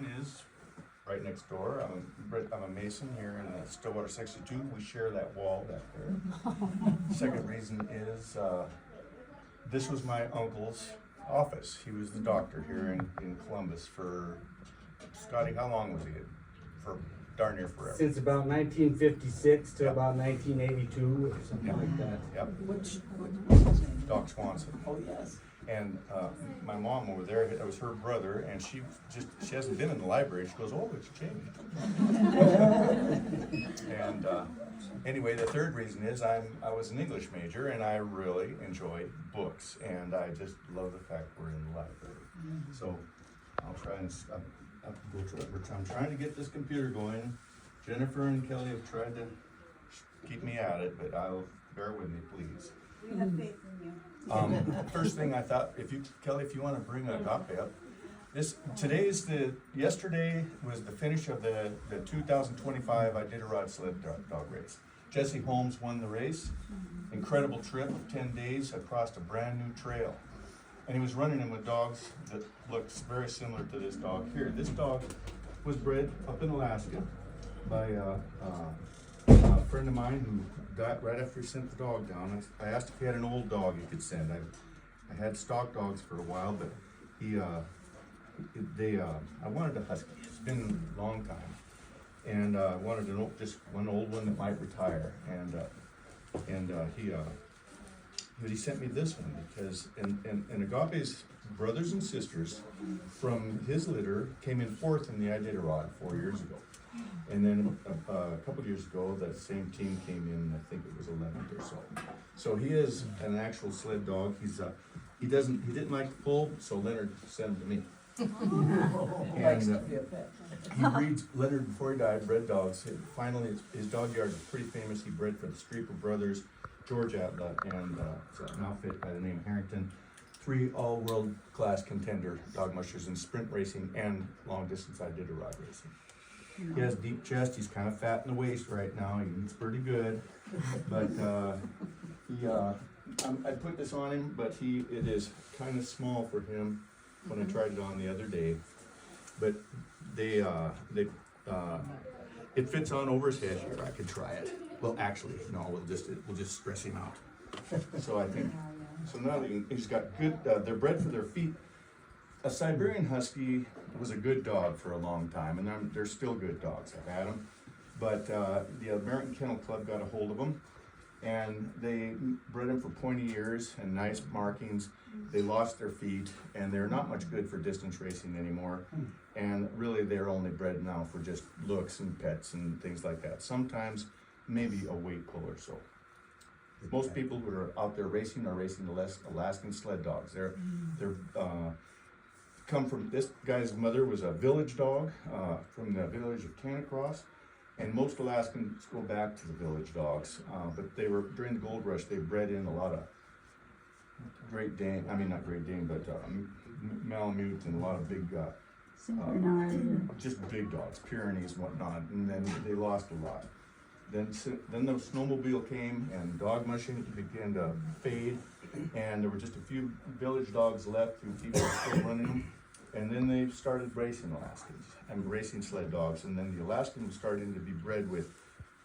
one is right next door. I'm a Mason here in the Stillwater 62. We share that wall back there. Second reason is this was my uncle's office. He was the doctor here in Columbus for, Scotty, how long was he? For darn near forever. Since about 1956 to Yep. about 1982 or something Yep. like that. Yep, What's his name? Doc Swanson. Oh, yes. And my mom over there, it was her brother, and she hasn't been in the library. She goes, oh, it's changed. And anyway, the third reason is I was an English major, and I really enjoy books, and I just love the fact we're in the library. So I'll try and I'm trying to get this computer going. Jennifer and Kelly have tried to keep me at it, but I'll bear with me, please. We have faith in you. First thing I thought, Kelly, if you want to bring a copy up, yesterday was the finish of the 2025 Iditarod sled dog race. Jesse Holmes won the race. Incredible trip, 10 days across a brand new trail. And he was running them with dogs that looks very similar to this dog here. This dog was bred up in Alaska by a friend of mine who died right after he sent the dog down. I asked if he had an old dog he could send. I had stock dogs for a while, but I wanted a husky. It's been a long time, and I wanted just one old one that might retire. But he sent me this one because and Agape's brothers and sisters from his litter came in fourth in the Iditarod 4 years ago. And then a couple of years ago, that same team came in, I think it was 11th or so. So he is an actual sled dog. He didn't like to pull, so Leonard sent him to me. Likes And to be a pet. he breeds, Leonard before he died, bred dogs. Finally, his dog yard was pretty famous. He bred for the Streeper brothers, George Outlet, and it's an outfit by the name Harrington. 3 all-world class contender dog mushers in sprint racing and long distance Iditarod racing. He has deep chest. He's kind of fat in the waist right now. He eats pretty good, but I put this on him, but it is kind of small for him when I tried it on the other day. But it fits on over his head here. I could try it. Well, actually, no. We'll just stress him out. So I think so now he's got good. They're bred for their feet. A Siberian Husky was a good dog for a long time, and they're still good dogs. I've had them, but the American Kennel Club got a hold of them, and they bred them for pointy ears and nice markings. They lost their feet, and they're not much good for distance racing anymore. And really, they're only bred now for just looks and pets and things like that. Sometimes, maybe a weight pull or so. Most people who are out there racing are racing Alaskan sled dogs. They're come from, this guy's mother was a village dog from the village of Canicross, and most Alaskans go back to the village dogs, but they were, during the gold rush, they bred in a lot of Great Dane, not Great Dane, but Malamute and a lot of big, just big dogs, Pyrenees and whatnot, and then they lost a lot. Then the snowmobile came and dog mushing began to fade, and there were just a few village dogs left who people were still running them. And then they started racing Alaskans and racing sled dogs, and then the Alaskan was starting to be bred with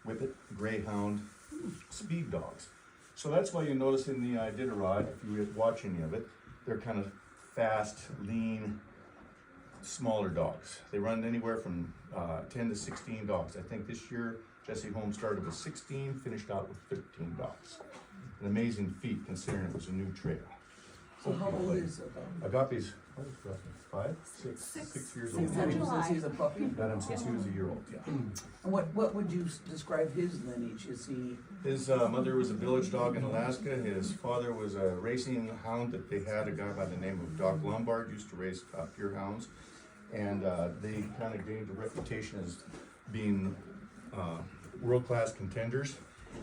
Whippet, Greyhound, speed dogs. So that's why you notice in the Iditarod, if you watch any of it, they're kind of fast, lean, smaller dogs. They run anywhere from 10 to 16 dogs. I think this year Jesse Holmes started with 16, finished out with 13 dogs. An amazing feat considering it was a new trail. So how old is Agape's, what is Agape? 5? 6 years old. Since he's a puppy? Got him since he was a year old, yeah. And what would you describe his lineage? Is he? His mother was a village dog in Alaska. His father was a racing hound that they had, a guy by the name of Doc Lombard, used to race pure hounds. And they kind of gained a reputation as being world-class contenders.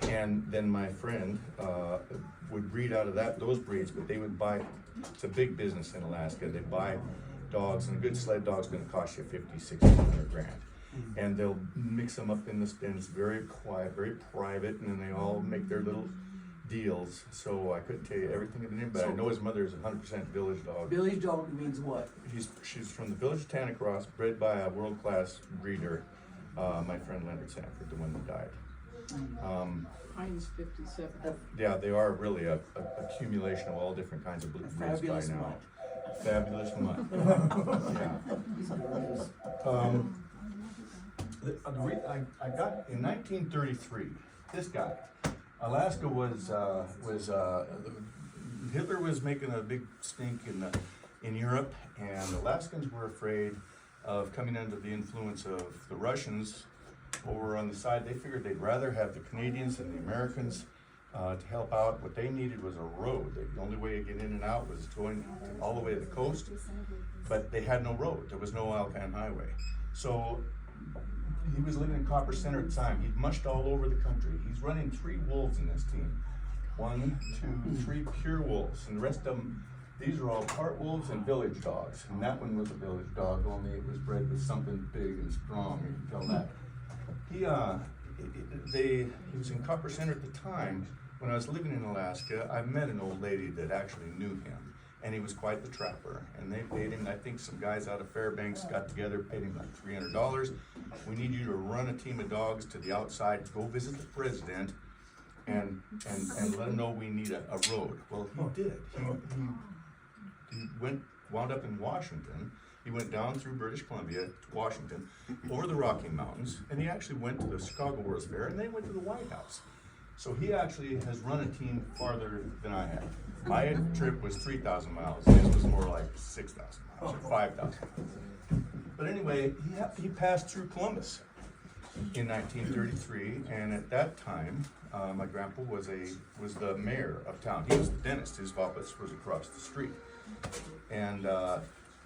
And then my friend would breed out of those breeds, but they would buy, it's a big business in Alaska. They buy dogs, and a good sled dog's gonna cost you 50, 60, 100 grand. And they'll mix them up in the stands, very quiet, very private, and then they all make their little deals, so I couldn't tell you everything of the name, but I know his mother is 100% village dog. Village dog means what? She's from the village of Tanacross, bred by a world-class breeder, my friend Leonard Sanford, the one that died. Heinz 57. Yeah, they are really a accumulation of all different kinds of breeds by Fabulous now. mutt. Fabulous mutt. Yeah. I got in 1933. This guy, Alaska was Hitler was making a big stink in Europe, and Alaskans were afraid of coming under the influence of the Russians over on the side. They figured they'd rather have the Canadians and the Americans to help out. What they needed was a road. The only way to get in and out was going all the way to the coast, but they had no road. There was no Alpine highway. So he was living in Copper Center at the time. He'd mushed all over the country. He's running 3 wolves in this team. 1, 2, 3 pure wolves, and the rest of them, these are all part wolves and village dogs. And that one was a village dog, only it was bred with something big and strong. You can tell that. He was in Copper Center at the time. When I was living in Alaska, I met an old lady that actually knew him, and he was quite the trapper. And they paid him, I think some guys out of Fairbanks got together, paid him like $300. We need you to run a team of dogs to the outside, go visit the president, and let him know we need a road. Well, he did. He wound up in Washington. He went down through British Columbia to Washington, over the Rocky Mountains, and he actually went to the Chicago World's Fair, and then went to the White House. So he actually has run a team farther than I have. My trip was 3,000 miles. His was more like 6,000 miles or 5,000 miles. But anyway, he passed through Columbus in 1933, and at that time, my grandpa was the mayor of town. He was the dentist. His office was across the street, and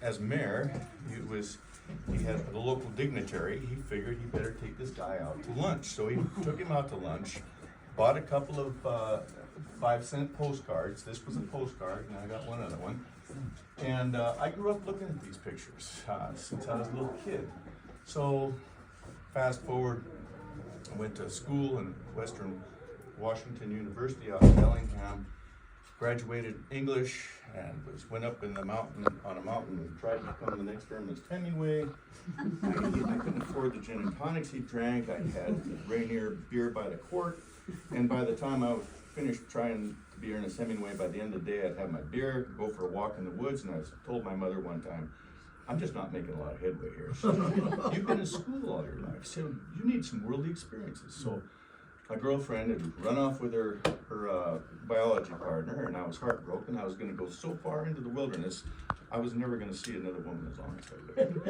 as mayor, he had a local dignitary. He figured he better take this guy out to lunch, so he took him out to lunch. Bought a couple of 5-cent postcards. This was a postcard, and I got one other one. And I grew up looking at these pictures since I was a little kid. So fast forward, I went to school in Western Washington University out in Bellingham, graduated English, and went up in the mountain on a mountain and tried to become the next Ernest Hemingway. I couldn't afford the gin and tonics he drank. I had Rainier beer by the quart. And by the time I was finished trying to be Ernest Hemingway, by the end of the day, I'd have my beer, go for a walk in the woods, and I told my mother one time, I'm just not making a lot of headway here. She said, you've been in school all your life, so you need some worldly experiences. So my girlfriend had run off with her biology partner, and I was heartbroken. I was going to go so far into the wilderness, I was never going to see another woman as long as I lived.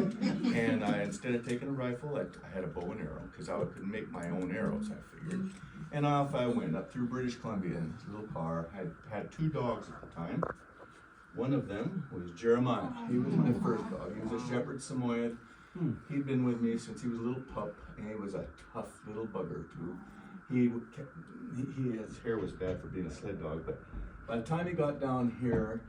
And instead of taking a rifle, I had a bow and arrow, because I could make my own arrows, I figured. And off I went up through British Columbia in this little car. I had 2 dogs at the time. One of them was Jeremiah. He was my first dog. He was a Shepherd Samoyed. He'd been with me since he was a little pup, and he was a tough little bugger too. His hair was bad for being a sled dog, but by the time he got down here,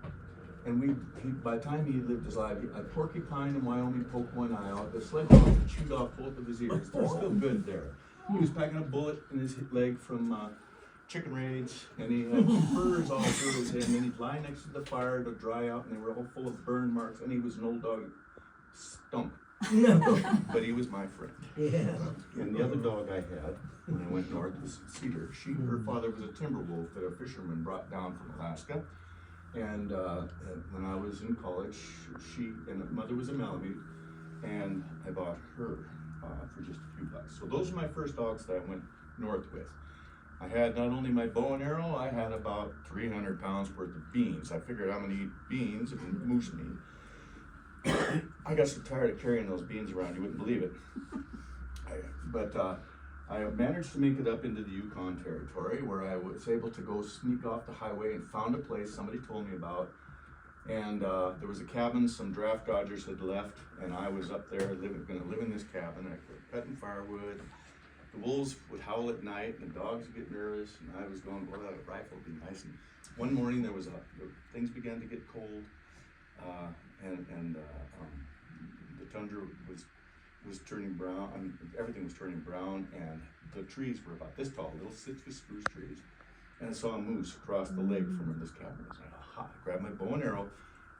and by the time he lived his life, a porcupine in Wyoming poked one eye out. The sled dog had chewed off both of his ears. They're still good there. He was packing a bullet in his leg from chicken raids, and he had furs all through his head, and then he'd lie next to the fire to dry out, and they were all full of burn marks, and he was an old dog, stunk. But he was my friend. Yeah. And the other dog I had when I went north was Cedar. Her father was a timber wolf that a fisherman brought down from Alaska. And when I was in college, and her mother was a Malamute, and I bought her for just a few bucks. So those are my first dogs that I went north with. I had not only my bow and arrow, I had about 300 pounds worth of beans. I figured I'm gonna eat beans and moose meat. I got so tired of carrying those beans around, you wouldn't believe it. I managed to make it up into the Yukon Territory, where I was able to go sneak off the highway and found a place somebody told me about. And there was a cabin some draft dodgers had left, and I was up there gonna live in this cabin. I was cutting firewood. The wolves would howl at night, and the dogs would get nervous, and I was going, boy, that rifle would be nice. And one morning things began to get cold, and the tundra was turning brown. Everything was turning brown, and the trees were about this tall, little citrus spruce trees. and I saw a moose across the lake from where this cabin was. I grabbed my bow and arrow,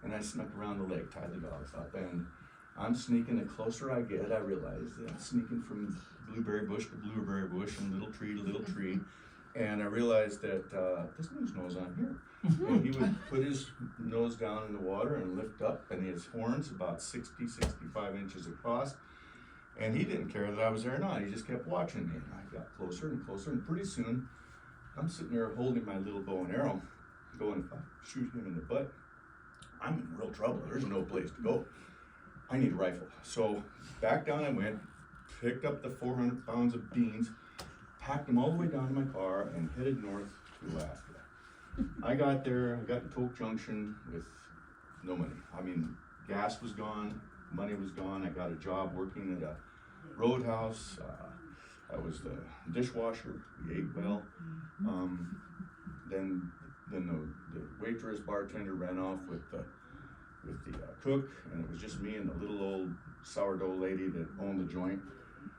and I snuck around the lake, tied the dogs up, and I'm sneaking. The closer I get, I realize that I'm sneaking from blueberry bush to blueberry bush, and little tree to little tree, and I realized that this moose knows I'm here. And he would put his nose down in the water and lift up, and his horns about 65 inches across. And he didn't care that I was there or not. He just kept watching me. And I got closer and closer, and pretty soon, I'm sitting there holding my little bow and arrow, going, if I shoot him in the butt, I'm in real trouble. There's no place to go. I need a rifle. So back down I went, picked up the 400 pounds of beans, packed them all the way down to my car, and headed north to Alaska. I got there, I got to Polk Junction with no money. I mean, gas was gone, money was gone. I got a job working at a roadhouse. I was the dishwasher. We ate well. Then the waitress bartender ran off with the cook, and it was just me and the little old sourdough lady that owned the joint.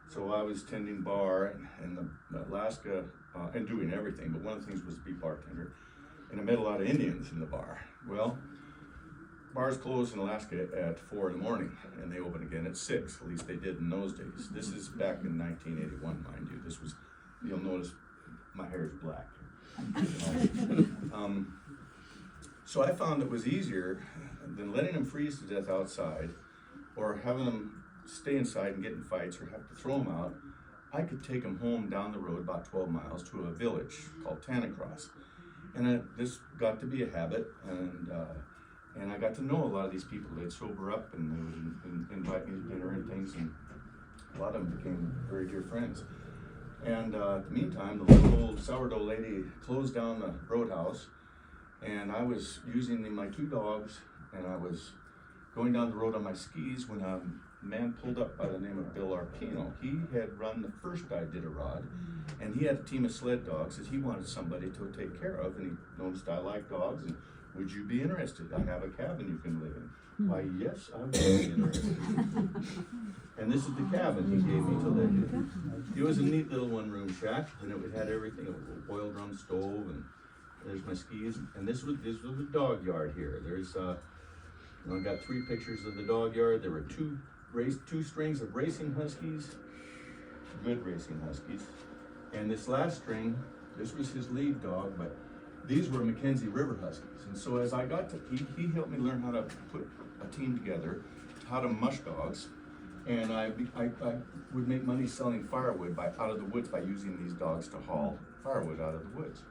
So I was tending bar in the Alaska and doing everything, but one of the things was to be bartender. And I met a lot of Indians in the bar. Well, bars close in Alaska at 4 in the morning, and they open again at 6. At least they did in those days. This is back in 1981, mind you. This was, you'll notice my hair is black. So I found it was easier than letting them freeze to death outside, or having them stay inside and get in fights, or have to throw them out. I could take them home down the road about 12 miles to a village called Tanacross. And this got to be a habit, and I got to know a lot of these people. They'd sober up, and they would invite me to dinner and things, and a lot of them became very dear friends. And in the meantime, the little old sourdough lady closed down the roadhouse, and I was using my 2 dogs, and I was going down the road on my skis when a man pulled up by the name of Bill Arpino. He had run the first Iditarod, and he had a team of sled dogs that he wanted somebody to take care of, and he noticed I like dogs, and would you be interested? I have a cabin you can live in. Why, yes, I would be interested. And this is the cabin he gave me to live in. It was a neat little one-room shack, and it had everything, a oil drum stove, and there's my skis, and this was the dog yard here. There's I got 3 pictures of the dog yard. There were 2 strings of racing huskies, good racing huskies, and this last string, this was his lead dog, but these were Mackenzie River Huskies. And so as I got to, he helped me learn how to put a team together, how to mush dogs, and I would make money selling firewood out of the woods by using these dogs to haul firewood out of the woods.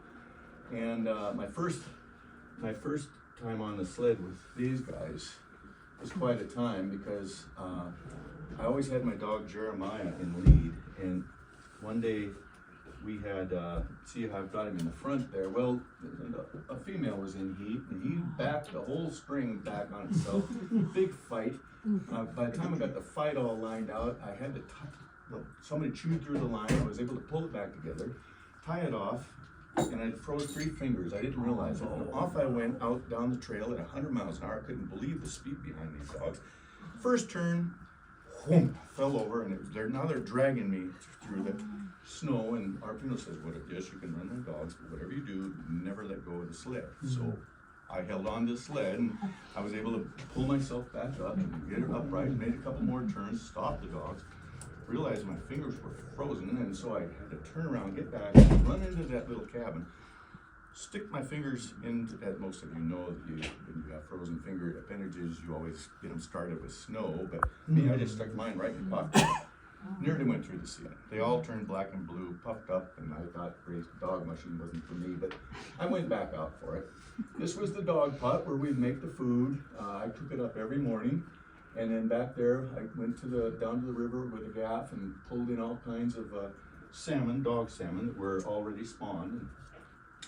And my first time on the sled with these guys was quite a time, because I always had my dog Jeremiah in lead, and one day we had, see how I've got him in the front there. Well, a female was in heat, and he backed the whole string back on itself. Big fight. By the time I got the fight all lined out, I had to somebody chewed through the line. I was able to pull it back together, tie it off, and I froze 3 fingers. I didn't realize it. And off I went out down the trail at 100 miles an hour. I couldn't believe the speed behind these dogs. First turn, whoom, fell over, and now they're dragging me through the snow. And Arpino says, yes, you can run the dogs, but whatever you do, never let go of the sled. So I held on to the sled, and I was able to pull myself back up and get it upright, made a couple more turns, stop the dogs, realized my fingers were frozen, and so I had to turn around, get back, run into that little cabin, stick my fingers into, as most of you know, that when you have frozen finger appendages, you always get them started with snow, but me, I just stuck mine right in the cockpit. Nearly went through the ceiling. They all turned black and blue, puffed up, and I thought dog mushing wasn't for me, but I went back out for it. This was the dog pot where we'd make the food. I took it up every morning, and then back there I went down to the river with a gaff and pulled in all kinds of salmon, dog salmon, that were already spawned.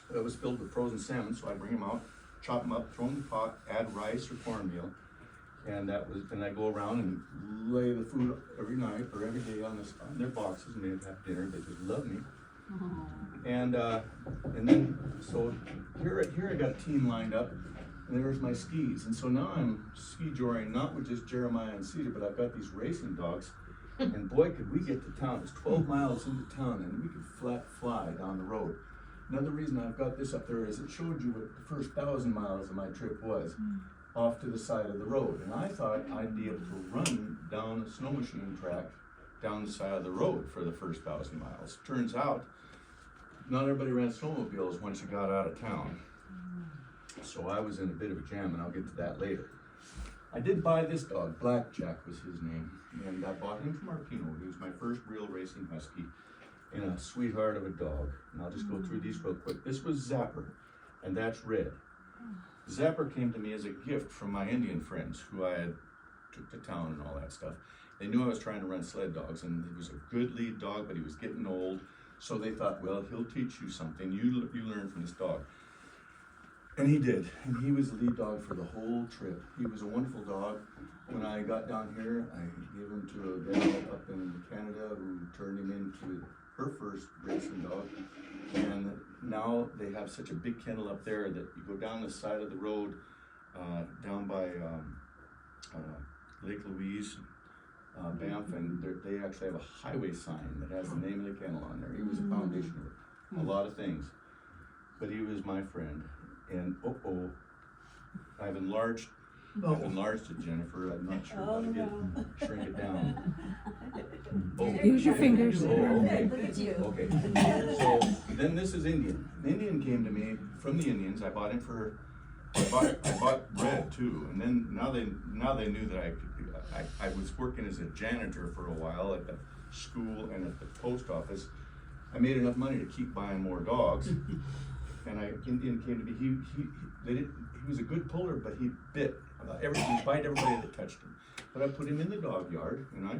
And it was filled with frozen salmon, so I'd bring them out, chop them up, throw them in the pot, add rice or cornmeal. And then I go around and lay the food every night or every day on their boxes, and they'd have dinner. They just love me. And then so here I got a team lined up, and there's my skis. And so now I'm ski joring, not with just Jeremiah and Cedar, but I've got these racing dogs. And boy, could we get to town. It's 12 miles into town, and we could fly down the road. Another reason I've got this up there is it showed you what the first 1,000 miles of my trip was, off to the side of the road. And I thought I'd be able to run down a snow machine track down the side of the road for the first 1,000 miles. Turns out, not everybody ran snowmobiles once you got out of town. So I was in a bit of a jam, and I'll get to that later. I did buy this dog, Blackjack was his name, and I bought him from Arpino. He was my first real racing husky, and a sweetheart of a dog. And I'll just go through these real quick. This was Zapper, and that's Red. Zapper came to me as a gift from my Indian friends who I had took to town and all that stuff. They knew I was trying to run sled dogs, and he was a good lead dog, but he was getting old. So they thought, well, he'll teach you something. You learn from this dog. And he did, and he was the lead dog for the whole trip. He was a wonderful dog. When I got down here, I gave him to a gal up in Canada who turned him into her first racing dog. And now they have such a big kennel up there that you go down the side of the road, down by Lake Louise, Banff, and they actually have a highway sign that has the name of the kennel on there. He was a foundation of a lot of things, but he was my friend. And I've enlarged it, Jennifer. I'm not sure how to shrink it down. Use your fingers. Okay. Look at you. Okay. So then this is Indian. An Indian came to me from the Indians. I bought him for. I bought Red too, and then now they knew that I was working as a janitor for a while at the school and at the post office. I made enough money to keep buying more dogs. And Indian came to me. He was a good puller, but he bit he'd bite everybody that touched him. But I put him in the dog yard, and I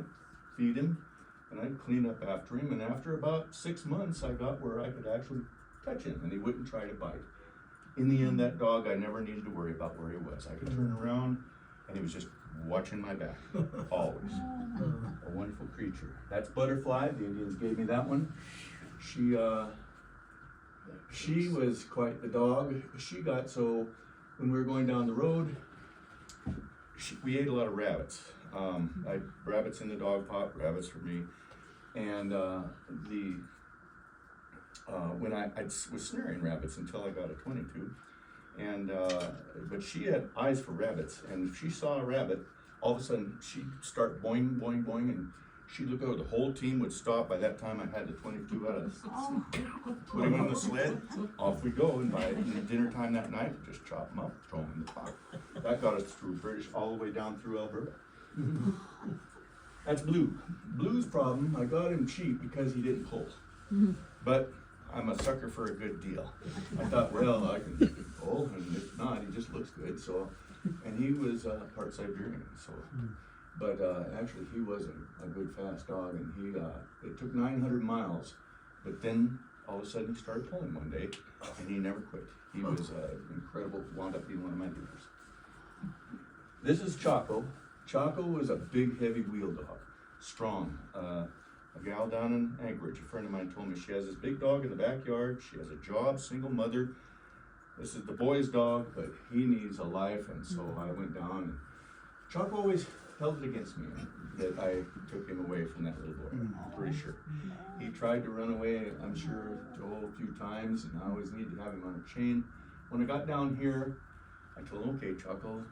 feed him, and I clean up after him. And after about 6 months, I got where I could actually touch him, and he wouldn't try to bite. In the end, that dog, I never needed to worry about where he was. I could turn around, and he was just watching my back, always. A wonderful creature. That's Butterfly. The Indians gave me that one. She was quite the dog. She got so, when we were going down the road, we ate a lot of rabbits. Rabbits in the dog pot, rabbits for me. And when I was snaring rabbits until I got a 22. And, but she had eyes for rabbits. And if she saw a rabbit, all of a sudden she'd start boing, boing, boing, and she'd look over, the whole team would stop. By that time, I had the 22 out of put him on the sled, off we go, and by dinner time that night, just chop him up, throw him in the pot. That got us through British, all the way down through Alberta. That's Blue. Blue's problem, I got him cheap because he didn't pull. But I'm a sucker for a good deal. I thought, well, I can pull, and if not, he just looks good. So, and he was part Siberian, so. But actually, he was a good fast dog, and it took 900 miles, but then all of a sudden he started pulling one day, and he never quit. He was incredible, wound up being one of my leaders. This is Choco. Choco was a big, heavy wheel dog, strong. A gal down in Anchorage, a friend of mine told me she has this big dog in the backyard. She has a job, single mother. This is the boy's dog, but he needs a life, and so I went down, and Choco always held it against me that I took him away from that little boy. I'm pretty sure. He tried to run away, I'm sure, a few times, and I always needed to have him on a chain. When I got down here, I told him, okay, Choco,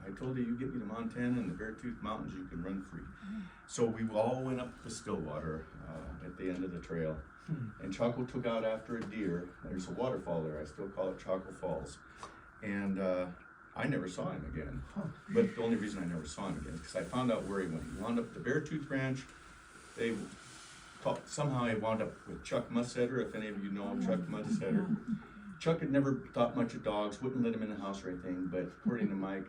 I told you get me to Montana and the Beartooth Mountains, you can run free. So we all went up to Stillwater at the end of the trail, and Choco took out after a deer. There's a waterfall there, I still call it Choco Falls. And I never saw him again. But the only reason I never saw him again is because I found out where he went. He wound up at the Beartooth Ranch. Somehow he wound up with Chuck Mussetter, if any of you know Chuck Mussetter. Chuck had never thought much of dogs, wouldn't let him in the house or anything, but according to Mike,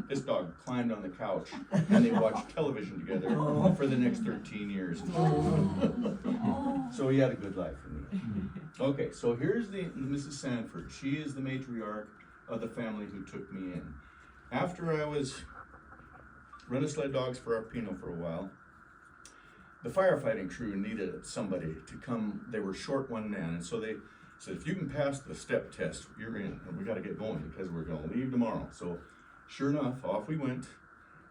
this dog climbed on the couch and they watched television together for the next 13 years. So he had a good life for me. Okay, so here's the Mrs. Sanford. She is the matriarch of the family who took me in. After I was running sled dogs for Arpino for a while, the firefighting crew needed somebody to come. They were short one man, and so they said, if you can pass the step test, you're in, and we got to get going because we're going to leave tomorrow. So sure enough, off we went,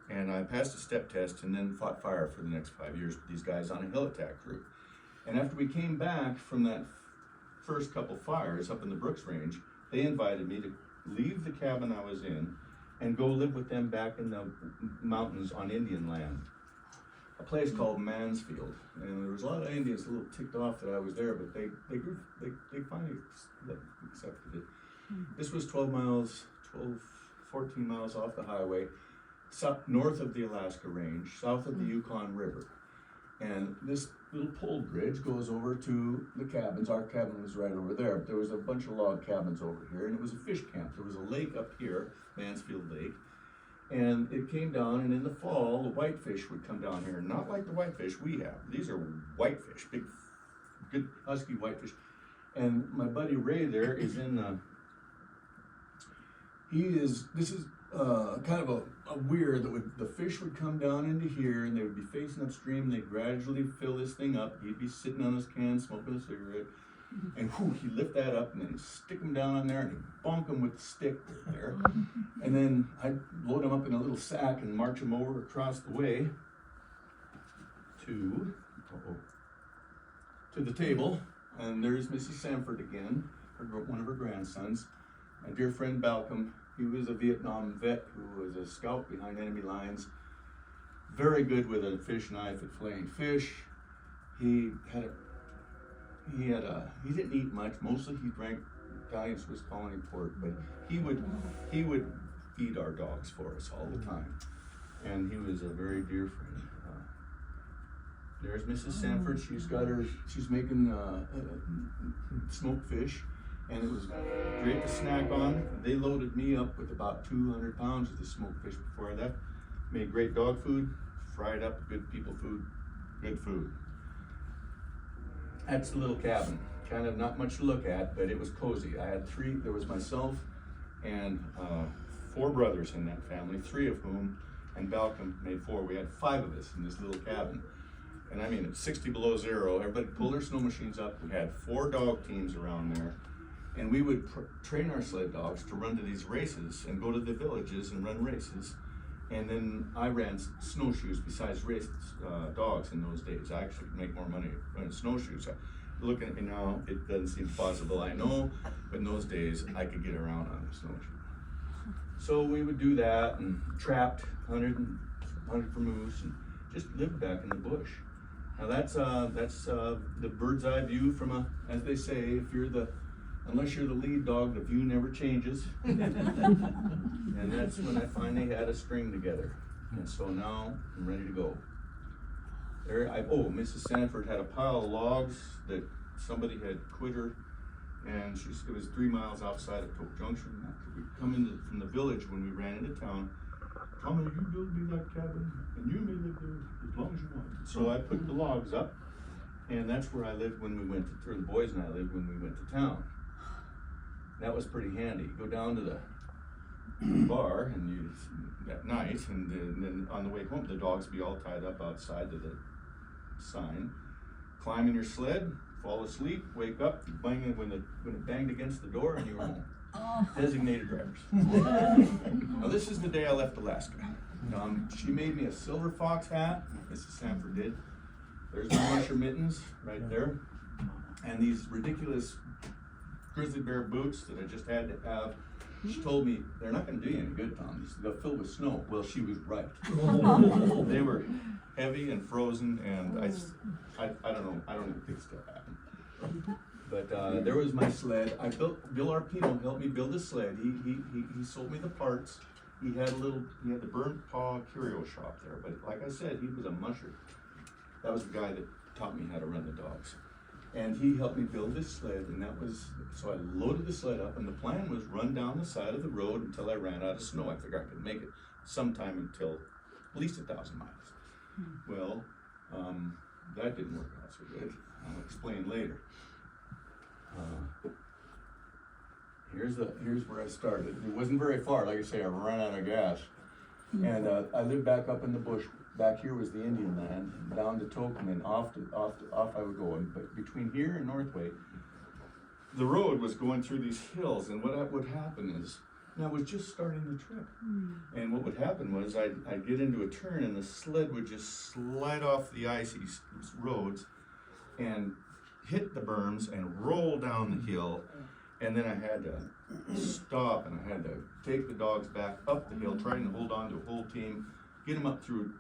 and I passed the step test and then fought fire for the next 5 years with these guys on a hill attack crew. And after we came back from that first couple fires up in the Brooks Range, they invited me to leave the cabin I was in and go live with them back in the mountains on Indian land. A place called Mansfield, and there was a lot of Indians a little ticked off that I was there, but they finally accepted it. This was 14 miles off the highway, north of the Alaska Range, south of the Yukon River. And this little pole bridge goes over to the cabins. Our cabin was right over there, but there was a bunch of log cabins over here, and it was a fish camp. There was a lake up here, Mansfield Lake, and it came down, and in the fall, the whitefish would come down here, not like the whitefish we have. These are whitefish, big, good husky whitefish. And my buddy Ray there is in this is kind of a weir that the fish would come down into here, and they would be facing upstream, and they'd gradually fill this thing up. He'd be sitting on his can smoking a cigarette, and he'd lift that up and then stick him down on there, and he'd bonk him with the stick there. And then I'd load him up in a little sack and march him over across the way to the table. And there's Mrs. Sanford again, one of her grandsons. My dear friend Balcom, he was a Vietnam vet who was a scout behind enemy lines. Very good with a fish knife at filleting fish. He didn't eat much. Mostly he drank Italian Swiss Colony port, but he would feed our dogs for us all the time. And he was a very dear friend. There's Mrs. Sanford. She's making smoked fish, and it was great to snack on. They loaded me up with about 200 pounds of the smoked fish before I left. Made great dog food, fried up, good people food, good food. That's the little cabin. Kind of not much to look at, but it was cozy. I had there was myself and 4 brothers in that family, 3 of whom, and Balcom made 4. We had 5 of us in this little cabin. And I mean, it's 60 below zero. Everybody pulled their snow machines up. We had 4 dog teams around there. And we would train our sled dogs to run to these races and go to the villages and run races. And then I ran snowshoes besides race dogs in those days. I actually could make more money running snowshoes. Looking at me now, it doesn't seem possible, I know, but in those days, I could get around on a snowshoe. So we would do that and trapped, hunted for moose, and just lived back in the bush. Now that's the bird's eye view from as they say, unless you're the lead dog, the view never changes. And that's when I finally had a string together. And so now I'm ready to go. Mrs. Sanford had a pile of logs that somebody had quit her, and it was 3 miles outside of Toke Junction. We'd come from the village when we ran into town. Tommy, you build me that cabin, and you may live there as long as you want. So I put the logs up, and that's where I lived when we went to, or the boys and I lived when we went to town. That was pretty handy. You go down to the bar at night, and then on the way home, the dogs be all tied up outside to the sign. Climb in your sled, fall asleep, wake up, bang it when it banged against the door, and you were home. Designated drivers. Now this is the day I left Alaska. She made me a silver fox hat, Mrs. Sanford did. There's my musher mittens right there. And these ridiculous grizzly bear boots that I just had to have. She told me, they're not gonna do you any good, Tom. They'll fill with snow. Well, she was right. They were heavy and frozen, and I don't know, I don't even think it still happened. But there was my sled. Bill Arpino helped me build a sled. He sold me the parts. He had the Burnt Paw Curio shop there. But like I said, he was a musher. That was the guy that taught me how to run the dogs. And he helped me build this sled, and so I loaded the sled up, and the plan was run down the side of the road until I ran out of snow. I figured I could make it sometime until at least 1,000 miles. Well, that didn't work out so good. I'll explain later. Here's where I started. It wasn't very far. Like I say, I ran out of gas. And I lived back up in the bush. Back here was the Indian land, down to Token, and off I would go. But between here and Northway, the road was going through these hills, and what would happen is, I was just starting the trip. And what would happen was I'd get into a turn, and the sled would just slide off the icy roads, and hit the berms and roll down the hill. And then I had to stop and I had to take the dogs back up the hill, trying to hold on to a whole team, get them up through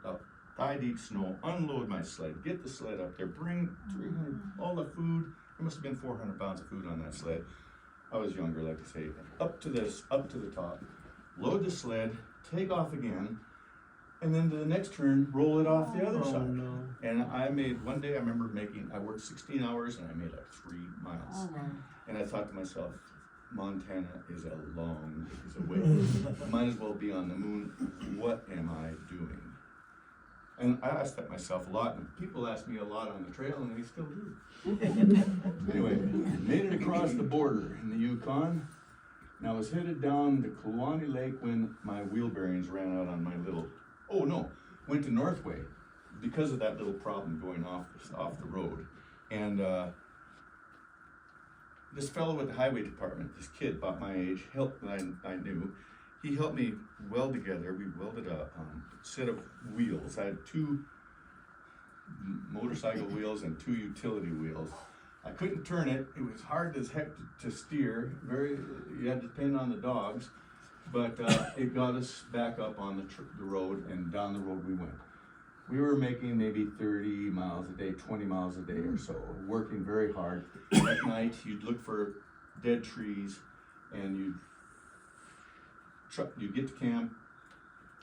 thigh-deep snow, unload my sled, get the sled up there, bring 300, all the food. There must have been 400 pounds of food on that sled. I was younger, like I say, up to the top, load the sled, take off again, and then to the next turn, roll it off the other side. no. And one day I remember I worked 16 hours and I made like 3 miles. And I thought to myself, Montana is a long ways away. Might as well be on the moon. What am I doing? And I asked that myself a lot, and people ask me a lot on the trail, and they still do. Anyway, made it across the border in the Yukon, and I was headed down to Kluane Lake when my wheel bearings ran out on my went to Northway because of that little problem going off the road. And this fellow at the highway department, this kid about my age, I knew, he helped me weld together. We welded a set of wheels. I had 2 motorcycle wheels and 2 utility wheels. I couldn't turn it. It was hard as heck to steer. You had to depend on the dogs, but it got us back up on the road, and down the road we went. We were making maybe 30 miles a day, 20 miles a day or so, working very hard. At night, you'd look for dead trees, and you'd get to camp,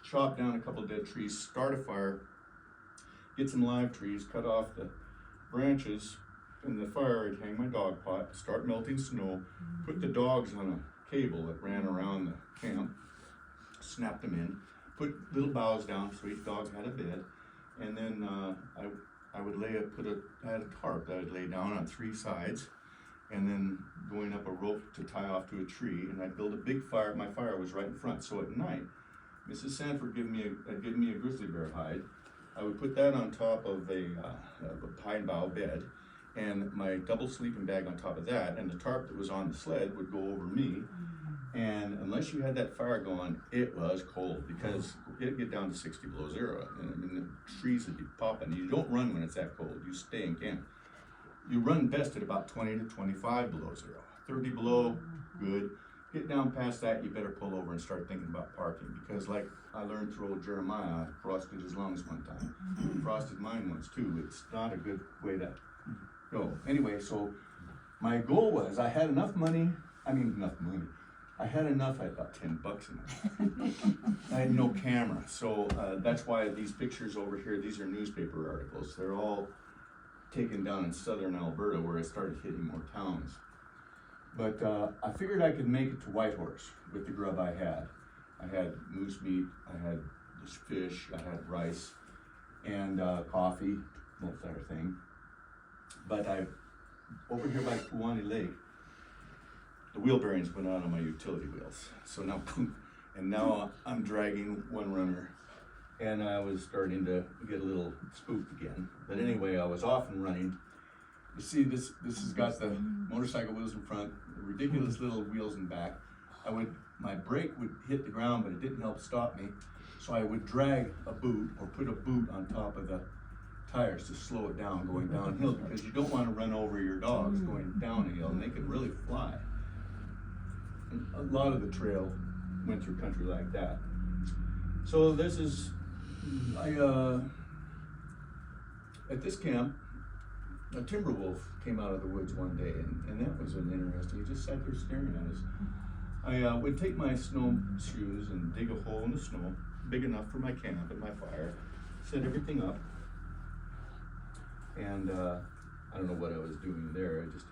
chop down a couple dead trees, start a fire, get some live trees, cut off the branches in the fire. I'd hang my dog pot, start melting snow, put the dogs on a cable that ran around the camp, snap them in, put little boughs down so each dog had a bed, and then I would I had a tarp that I'd lay down on 3 sides, and then going up a rope to tie off to a tree, and I'd build a big fire. My fire was right in front, so at night, Mrs. Sanford gave me a grizzly bear hide. I would put that on top of a pine bough bed, and my double sleeping bag on top of that, and the tarp that was on the sled would go over me. And unless you had that fire going, it was cold, because it'd get down to 60 below zero, and I mean, the trees would be popping. You don't run when it's that cold. You stay in camp. You run best at about 20 to 25 below zero. 30 below, good. Get down past that, you better pull over and start thinking about parking, because like I learned through old Jeremiah, I frosted his lungs one time. Frosted mine once too. It's not a good way to go. Anyway, so my goal was, I had enough money. I had enough, I had about 10 bucks in it. I had no camera, so that's why these pictures over here, these are newspaper articles. They're all taken down in southern Alberta, where I started hitting more towns. But I figured I could make it to Whitehorse with the grub I had. I had moose meat, I had this fish, I had rice, and coffee, that sort of thing. But over here by Kluane Lake, the wheel bearings went out on my utility wheels. So now, now I'm dragging one runner, and I was starting to get a little spooked again. But anyway, I was off and running. You see, this has got the motorcycle wheels in front, the ridiculous little wheels in back. My brake would hit the ground, but it didn't help stop me. So I would drag a boot, or put a boot on top of the tires to slow it down going downhill, because you don't want to run over your dogs going downhill, and they can really fly. And a lot of the trail went through country like that. So at this camp, a timber wolf came out of the woods one day, and that was an interesting. He just sat there staring at us. I would take my snowshoes and dig a hole in the snow, big enough for my camp and my fire, set everything up, and I don't know what I was doing there. I just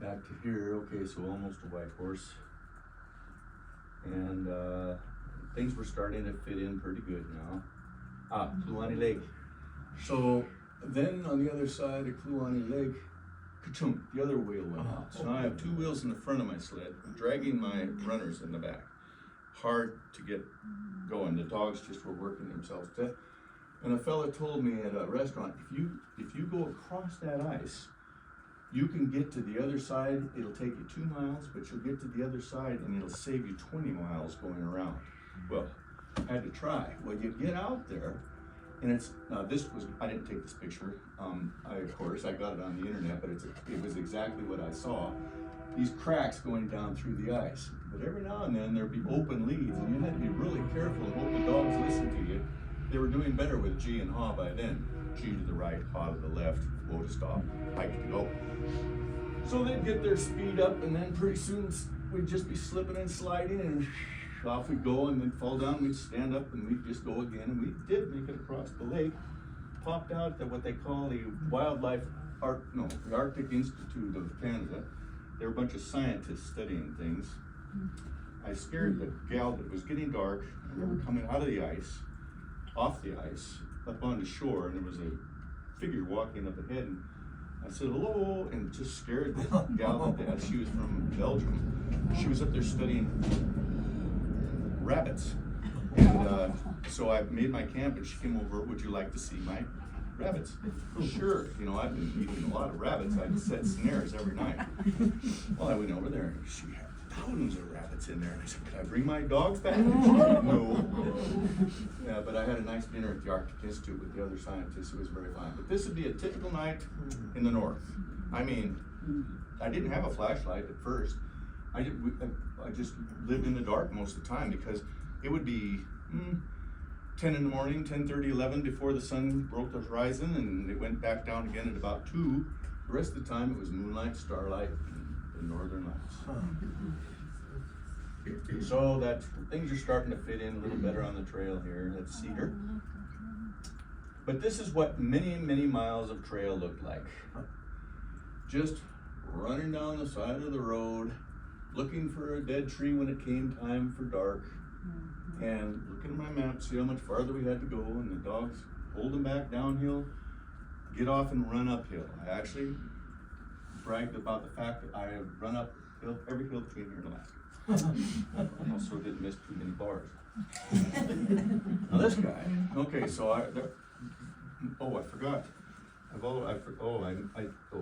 back to here. Okay, so almost a Whitehorse, and things were starting to fit in pretty good now. Kluane Lake. So then on the other side of Kluane Lake, ka-chunk, the other wheel went out. So now I have 2 wheels in the front of my sled, dragging my runners in the back. Hard to get going. The dogs just were working themselves to death. And a fella told me at a restaurant, if you go across that ice, you can get to the other side. It'll take you 2 miles, but you'll get to the other side and it'll save you 20 miles going around. Well, I had to try. Well, you get out there And it's, I didn't take this picture, of course, I got it on the internet, but it was exactly what I saw. These cracks going down through the ice. But every now and then there'd be open leads, and you had to be really careful and hope the dogs listened to you. They were doing better with G and Haw by then. G to the right, Haw to the left, whoa to stop, pike to go. So they'd get their speed up, and then pretty soon we'd just be slipping and sliding, and off we'd go, and then fall down, we'd stand up, and we'd just go again, and we did make it across the lake. Popped out at what they call the the Arctic Institute of Canada. They're a bunch of scientists studying things. I scared the gal that it was getting dark, and they were coming out of the ice, off the ice, up on the shore, and there was a figure walking up ahead, and I said, hello, and just scared the gal to death. She was from Belgium. She was up there studying rabbits. And so I made my camp, and she came over, would you like to see my rabbits? Sure, you know, I've been eating a lot of rabbits. I'd set snares every night. Well, I went over there, and she had thousands of rabbits in there, and I said, could I bring my dogs back? And she said, no. Yeah, but I had a nice dinner at the Arctic Institute with the other scientists. It was very fun. But this would be a typical night in the north. I mean, I didn't have a flashlight at first. I just lived in the dark most of the time, because it would be 10 in the morning, 10:30, 11 before the sun broke the horizon, and it went back down again at about 2. The rest of the time it was moonlight, starlight, and the northern lights. So that things are starting to fit in a little better on the trail here. That's Cedar. But this is what many, many miles of trail looked like. Just running down the side of the road, looking for a dead tree when it came time for dark, and looking at my map, see how much farther we had to go, and the dogs hold them back downhill, get off and run uphill. I actually bragged about the fact that I have run up every hill between here and Alaska. Also didn't miss too many bars. Now this guy, okay, so I forgot.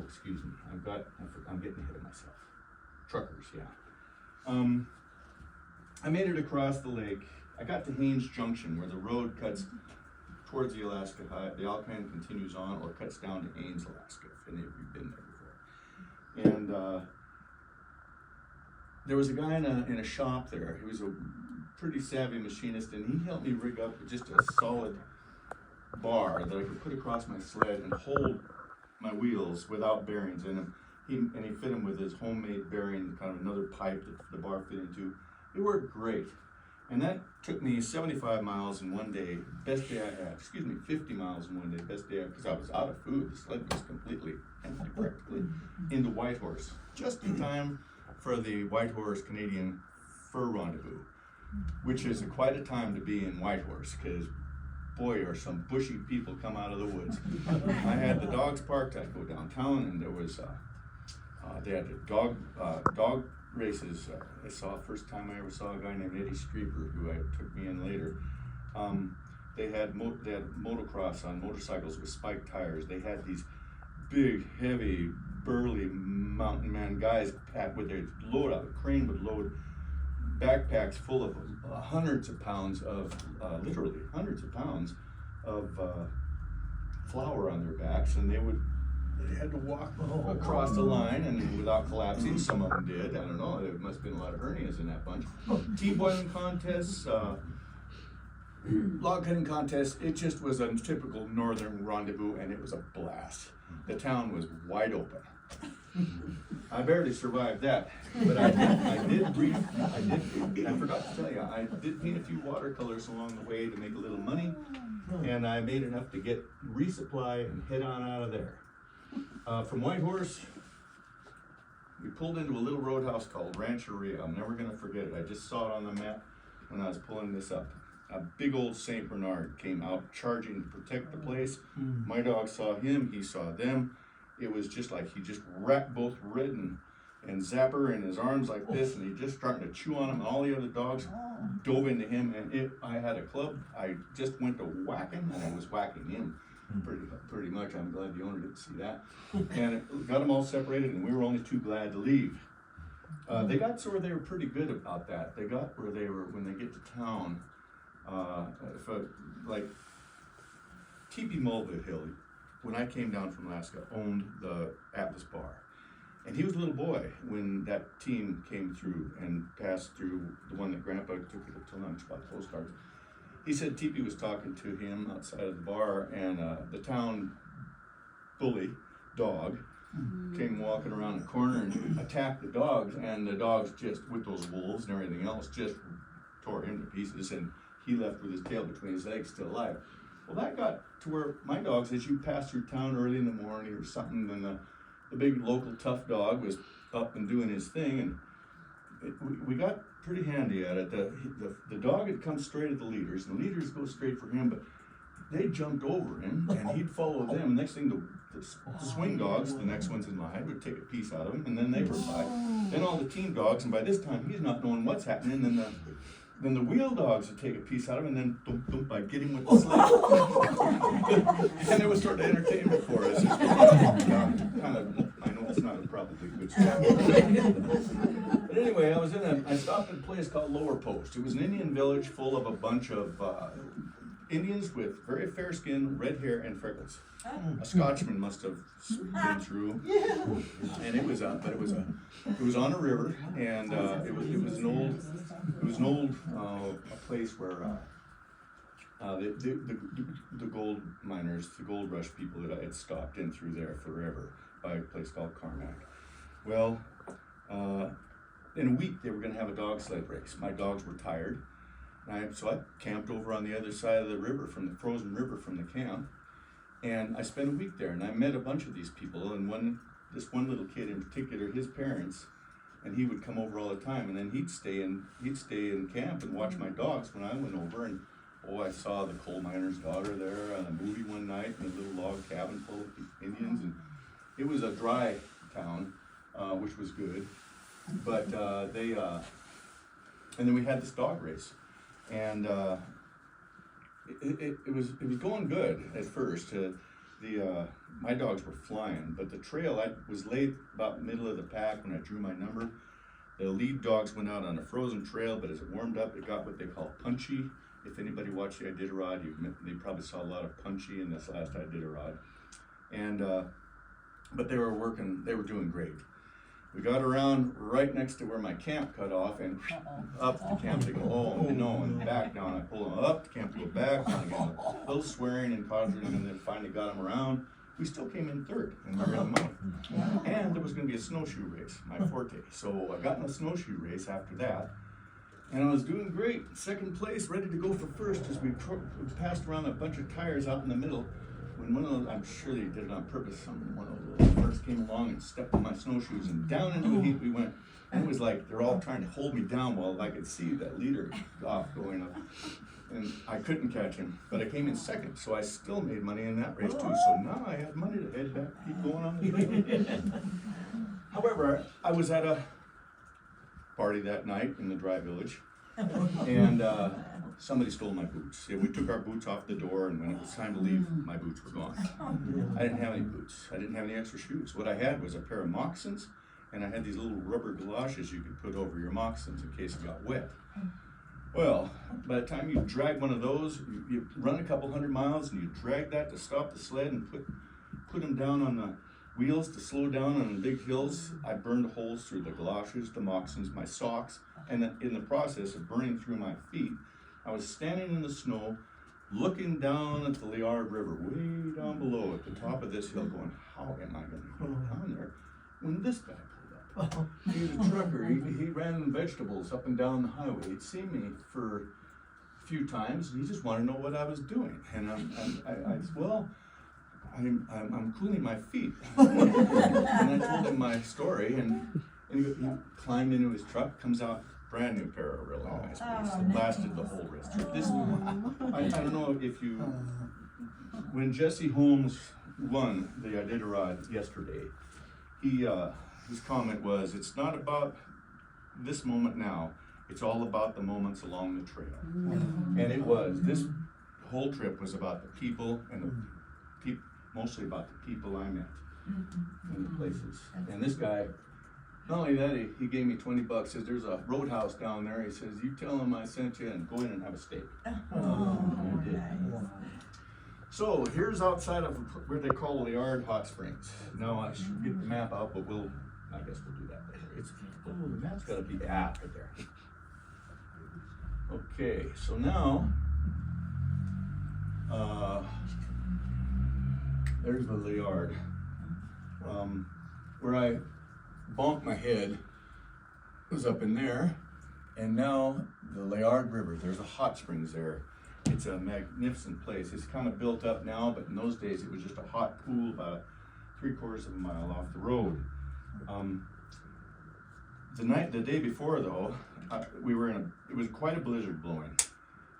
Excuse me. I'm getting ahead of myself. Truckers, yeah. I made it across the lake. I got to Haines Junction, where the road cuts towards the Alaska High. The Alpine continues on, or cuts down to Ames, Alaska, if any of you've been there before. And there was a guy in a shop there. He was a pretty savvy machinist, and he helped me rig up just a solid bar that I could put across my sled and hold my wheels without bearings in them. He fit them with his homemade bearing, kind of another pipe that the bar fit into. It worked great. And that took me 75 miles in one day, best day I had. 50 miles in one day, best day, because I was out of food. The sled was completely empty, practically, into Whitehorse. Just in time for the Whitehorse Canadian Fur Rendezvous, which is quite a time to be in Whitehorse, because boy, are some bushy people come out of the woods. I had the dogs parked. I'd go downtown, and there was they had the dog races. I saw first time I ever saw a guy named Eddie Streeper, who took me in later. They had motocross on motorcycles with spiked tires. They had these big, heavy, burly mountain man guys with their load out. A crane would load backpacks full of hundreds of pounds of, literally hundreds of pounds of flour on their backs, and they had to walk across the line and without collapsing. Some of them did. I don't know. There must have been a lot of hernias in that bunch. Tea boiling contests, log cutting contests. It just was a typical northern rendezvous, and it was a blast. The town was wide open. I barely survived that, but I forgot to tell you, I did paint a few watercolors along the way to make a little money, and I made enough to get resupply and head on out of there. From Whitehorse, we pulled into a little roadhouse called Rancheria. I'm never gonna forget it. I just saw it on the map when I was pulling this up. A big old Saint Bernard came out charging to protect the place. My dog saw him, he saw them. It was just like he just wrapped both Red and Zapper in his arms like this, and he just started to chew on him, and all the other dogs dove into him, and I had a club. I just went to whack him, and I was whacking him pretty much. I'm glad the owner didn't see that. And it got them all separated, and we were only too glad to leave. They got so where they were pretty good about that. They got where they were when they get to town. T.P. Mulvihill, when I came down from Alaska, owned the Atlas Bar. And he was a little boy when that team came through and passed through the one that Grandpa took to lunch, about the postcards. He said T.P. was talking to him outside of the bar, and the town bully dog came walking around the corner and attacked the dogs, and the dogs just, with those wolves and everything else, just tore him to pieces, and he left with his tail between his legs, still alive. Well, that got to where my dogs, as you pass through town early in the morning or something, then the big local tough dog was up and doing his thing, and we got pretty handy at it. The dog had come straight at the leaders, and the leaders go straight for him, but they jumped over him, and he'd follow them, and next thing the swing dogs, the next ones in line, would take a piece out of him, and then they were by. Then all the team dogs, and by this time he's not knowing what's happening, then the wheel dogs would take a piece out of him, and then thump, thump, I'd get him with the sled. And it was sort of entertainment for us. Kind of, I know it's not a probably good story. But anyway, I stopped at a place called Lower Post. It was an Indian village full of a bunch of Indians with very fair skin, red hair, and freckles. A Scotchman must have been through, and it was on a river, and it was an old place where the gold miners, the gold rush people that I had stopped in through there forever by a place called Carmack. Well, in a week they were going to have a dog sled race. My dogs were tired, so I camped over on the other side of the river, from the frozen river from the camp. And I spent a week there, and I met a bunch of these people, and this one little kid in particular, his parents, and he would come over all the time, and then he'd stay in camp and watch my dogs when I went over, and I saw the coal miner's daughter there on a movie one night in a little log cabin full of Indians, and it was a dry town, which was good, but and then we had this dog race, and it was going good at first. My dogs were flying, but the trail, I was late about middle of the pack when I drew my number. The lead dogs went out on a frozen trail, but as it warmed up, it got what they call punchy. If anybody watched the Iditarod, they probably saw a lot of punchy in this last Iditarod. And but they were doing great. We got around right next to where my camp cut off, and up the camp to go, oh no, and back down. I pull them up the camp to go back down again. A little swearing and conjuring, and then finally got them around. We still came in third, and we were in the money. And there was going to be a snowshoe race, my forte. So I got in a snowshoe race after that, and I was doing great. Second place, ready to go for first, as we passed around a bunch of tires out in the middle. When one of those, I'm sure they did it on purpose, one of those first came along and stepped on my snowshoes, and down into the heat we went. And it was like they're all trying to hold me down while I could see that leader off going up. And I couldn't catch him, but I came in second, so I still made money in that race too. So now I have money to head back, keep going on the trail. However, I was at a party that night in the dry village, and somebody stole my boots. Yeah, we took our boots off the door, and when it was time to leave, my boots were gone. I didn't have any boots. I didn't have any extra shoes. What I had was a pair of moccasins, and I had these little rubber galoshes you could put over your moccasins in case it got wet. Well, by the time you drag one of those, you run a couple 100 miles, and you drag that to stop the sled and put them down on the wheels to slow down on the big hills. I burned holes through the galoshes, the moccasins, my socks, and then in the process of burning through my feet, I was standing in the snow, looking down at the Liard River, way down below at the top of this hill, going, how am I going to go down there when this guy pulled up? He was a trucker. He ran vegetables up and down the highway. He'd seen me for a few times, and he just wanted to know what I was doing. And I said, well, I'm cooling my feet. And I told him my story, and he climbed into his truck, comes out, brand new pair of really nice boots. Lasted the whole rest trip. This, I don't know if you, when Jesse Holmes won the Iditarod yesterday, his comment was, it's not about this moment now, it's all about the moments along the trail. And it was. This whole trip was about the people, and mostly about the people I met and the places. And this guy, not only that, he gave me $20, says there's a roadhouse down there. He says, you tell him I sent you and go in and have a steak. So here's outside of where they call Liard Hot Springs. Now I should get the map out, but I guess we'll do that later. The map's gotta be after there. Okay, so now, there's the Liard. Where I bonked my head was up in there, and now the Liard River, there's a hot springs there. It's a magnificent place. It's kind of built up now, but in those days it was just a hot pool about 3/4 of a mile off the road. The day before though, it was quite a blizzard blowing.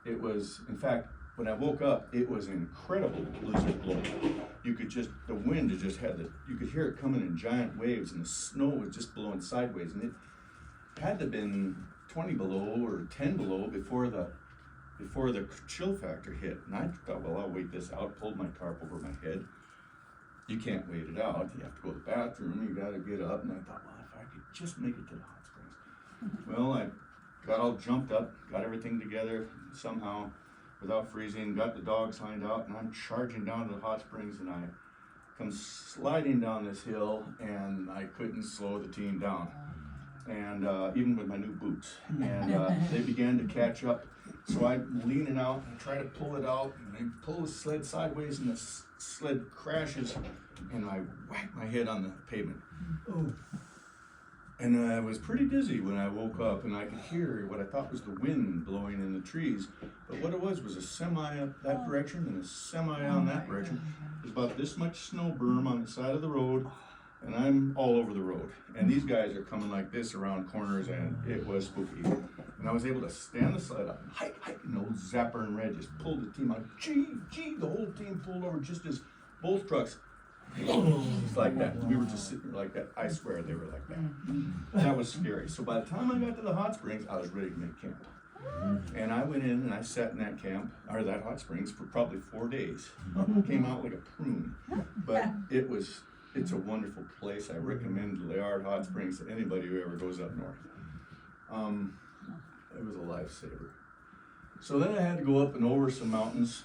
It was, in fact, when I woke up, it was an incredible blizzard blowing. The wind just you could hear it coming in giant waves, and the snow was just blowing sideways, and it had to have been 20 below or 10 below before the chill factor hit. And I thought, well, I'll wait this out, pulled my tarp over my head. You can't wait it out. You have to go to the bathroom, you gotta get up. And I thought, well, if I could just make it to the hot springs. Well, I got all jumped up, got everything together somehow without freezing, got the dogs lined out, and I'm charging down to the hot springs, and I come sliding down this hill, and I couldn't slow the team down. And even with my new boots, and they began to catch up. So I'm leaning out and try to pull it out, and I pull the sled sideways, and the sled crashes, and I whack my head on the pavement. Oh. And I was pretty dizzy when I woke up, and I could hear what I thought was the wind blowing in the trees. But what it was a semi up that direction and a semi on that direction. There's about this much snow berm on the side of the road, and I'm all over the road. And these guys are coming like this around corners, and it was spooky. And I was able to stand the sled up and hike, and old Zapper and Red just pulled the team out. Gee, the whole team pulled over just as both trucks, just like that. We were just sitting there like that. I swear they were like that. That was scary. So by the time I got to the hot springs, I was ready to make camp. And I went in and I sat in that camp, or that hot springs, for probably 4 days. Came out like a prune. But it's a wonderful place. I recommend Liard Hot Springs to anybody who ever goes up north. It was a lifesaver. So then I had to go up and over some mountains.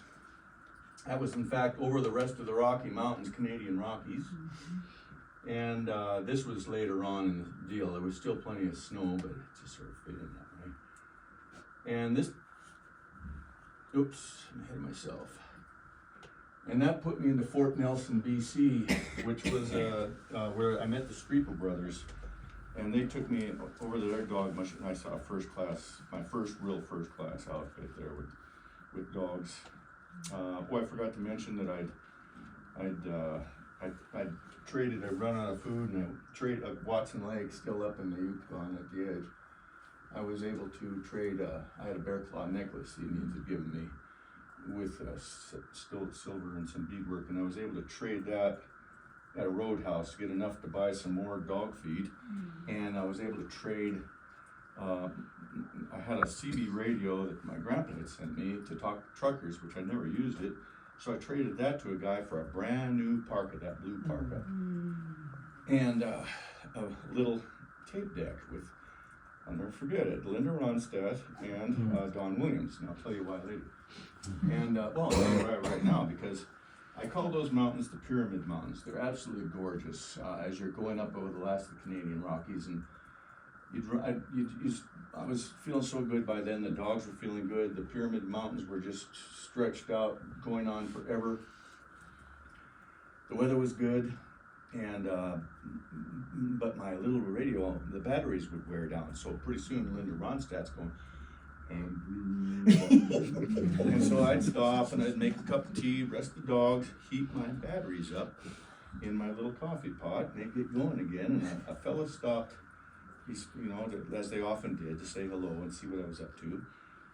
That was in fact over the rest of the Rocky Mountains, Canadian Rockies. And this was later on in the deal. There was still plenty of snow, but it just sort of fit in that way. And I'm ahead of myself. And that put me into Fort Nelson, BC, which was where I met the Streeple brothers. And they took me over to their dog mush, and I saw my first real first class outfit there with dogs. I forgot to mention that I'd traded. I run out of food, and I trade Watson Lake still up in the Yukon at the edge. I was able to trade. I had a bear claw necklace the Indians had given me with still silver and some beadwork, and I was able to trade that at a roadhouse to get enough to buy some more dog feed. And I was able to trade. I had a CB radio that my grandpa had sent me to talk to truckers, which I never used it. So I traded that to a guy for a brand new parka, that blue parka, and a little tape deck with, I'll never forget it, Linda Ronstadt and Don Williams, and I'll tell you why later. And I'll tell you right now, because I call those mountains the Pyramid Mountains. They're absolutely gorgeous as you're going up over the last of the Canadian Rockies, and I was feeling so good by then. The dogs were feeling good. The Pyramid Mountains were just stretched out, going on forever. The weather was good, and but my little radio, the batteries would wear down. So pretty soon, Linda Ronstadt's going, and so I'd stop and I'd make a cup of tea, rest the dogs, heat my batteries up in my little coffee pot, and they'd get going again. And a fella stopped. He's, as they often did, to say hello and see what I was up to.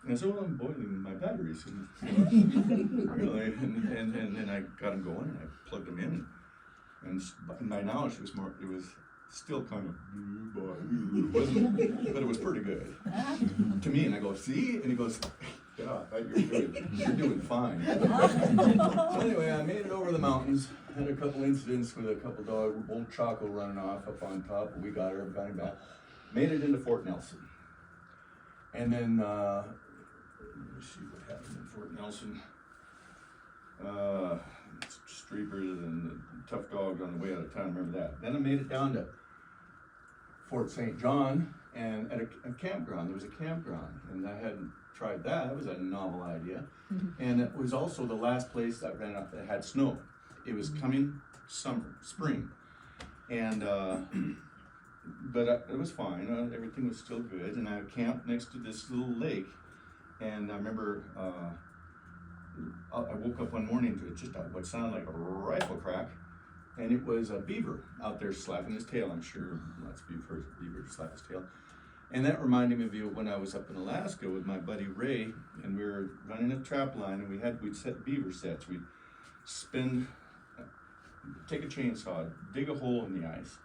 And I said, well, I'm boiling my batteries. And, really, and then I got them going, and I plugged them in. And by now, it was still kind of, it wasn't, but it was pretty good to me. And I go, see? And he goes, yeah, you're doing fine. So anyway, I made it over the mountains. Had a couple incidents with a couple dogs, old Choco running off up on top, but we got him back. Made it into Fort Nelson. And then, let me see what happened in Fort Nelson. Streepers and Tough Dogs on the way out of town, remember that. Then I made it down to Fort St. John, and at a campground, there was a campground, and I hadn't tried that. It was a novel idea. And it was also the last place that ran up that had snow. It was coming spring. And, but it was fine, everything was still good, and I camped next to this little lake, and I remember, I woke up one morning to just what sounded like a rifle crack, and it was a beaver out there slapping his tail. I'm sure lots of you have heard beaver slap his tail. And that reminded me of you when I was up in Alaska with my buddy Ray, and we were running a trap line, and we'd set beaver sets. We'd take a chainsaw, dig a hole in the ice,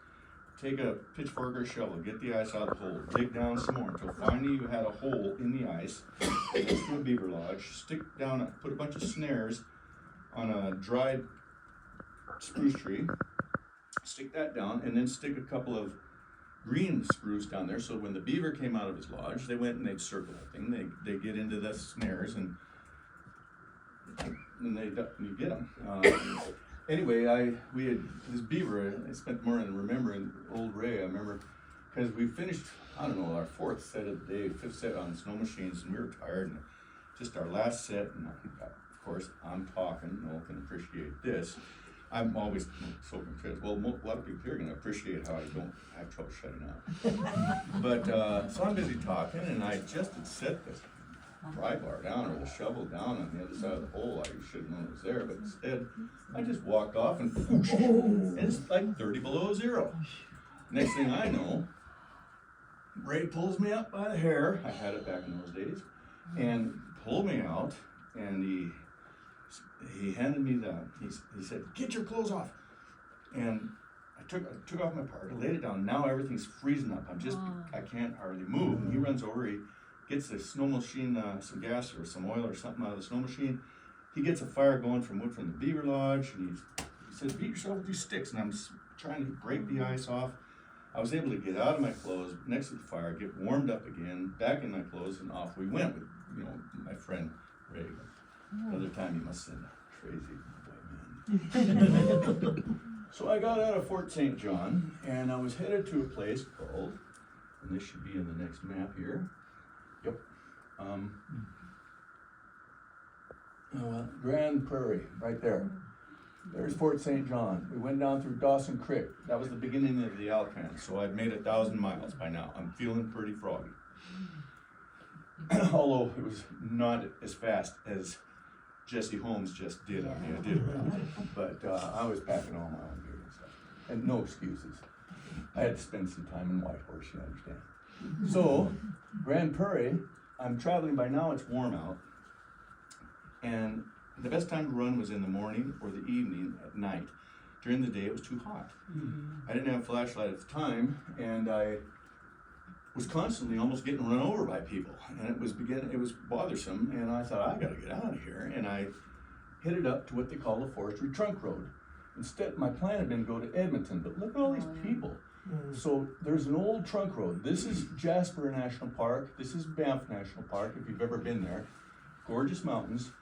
take a pitchfork or shovel, get the ice out of the hole, dig down some more until finally you had a hole in the ice next to a beaver lodge, put a bunch of snares on a dried spruce tree, stick that down, and then stick a couple of green spruce down there, so when the beaver came out of his lodge, they went and they'd circle that thing, they get into the snares, and you get them. Anyway, we had this beaver. I spent more in remembering old Ray. I remember because we finished, I don't know, our 4th set of the day, 5th set on snow machines, and we were tired, and just our last set, and of course, I'm talking, Noel can appreciate this. I'm always so confused. Well, a lot of people here are gonna appreciate how I don't have trouble shutting up. But, so I'm busy talking, and I just had set this pry bar down, or the shovel down on the other side of the hole. I should have known it was there, but instead, I just walked off and whoosh, and it's like 30 below zero. Next thing I know, Ray pulls me up by the hair. I had it back in those days, and pulled me out, and he handed me he said, "Get your clothes off." And I took off my part, I laid it down. Now everything's freezing up. I can't hardly move. And he runs over, he gets the snow machine, some gas or some oil or something out of the snow machine. He gets a fire going from wood from the beaver lodge, and he says, "Beat yourself with these sticks." And I'm trying to break the ice off. I was able to get out of my clothes next to the fire, get warmed up again, back in my clothes, and off we went with, my friend Ray. Another time you must send a crazy white man. So I got out of Fort St. John, and I was headed to a place called, and this should be in the next map here. Yep. Grand Prairie, right there. There's Fort St. John. We went down through Dawson Creek. That was the beginning of the Alcan, so I'd made 1,000 miles by now. I'm feeling pretty froggy. Although it was not as fast as Jesse Holmes just did on me. I did it, but I was packing all my own gear and stuff, and no excuses. I had to spend some time in Whitehorse, you understand. So, Grand Prairie, I'm traveling by now. It's warm out, and the best time to run was in the morning or the evening at night. During the day, it was too hot. I didn't have a flashlight at the time, and I was constantly almost getting run over by people, and it was bothersome, and I thought, I gotta get out of here, and I headed up to what they call the Forestry Trunk Road. Instead, my plan had been to go to Edmonton, but look at all these people. So there's an old trunk road. This is Jasper National Park. This is Banff National Park, if you've ever been there. Gorgeous mountains,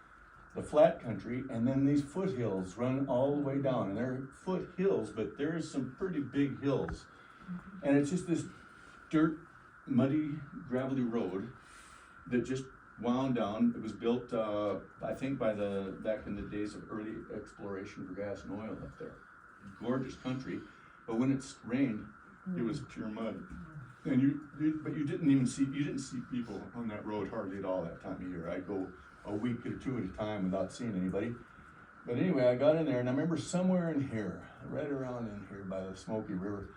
the flat country, and then these foothills run all the way down. And they're foothills, but there's some pretty big hills. And it's just this dirt, muddy, gravelly road that just wound down. It was built, I think, back in the days of early exploration for gas and oil up there. Gorgeous country, but when it's rained, it was pure mud. And but you didn't see people on that road hardly at all that time of year. I'd go a week or two at a time without seeing anybody. But anyway, I got in there, and I remember somewhere in here, right around in here by the Smoky River,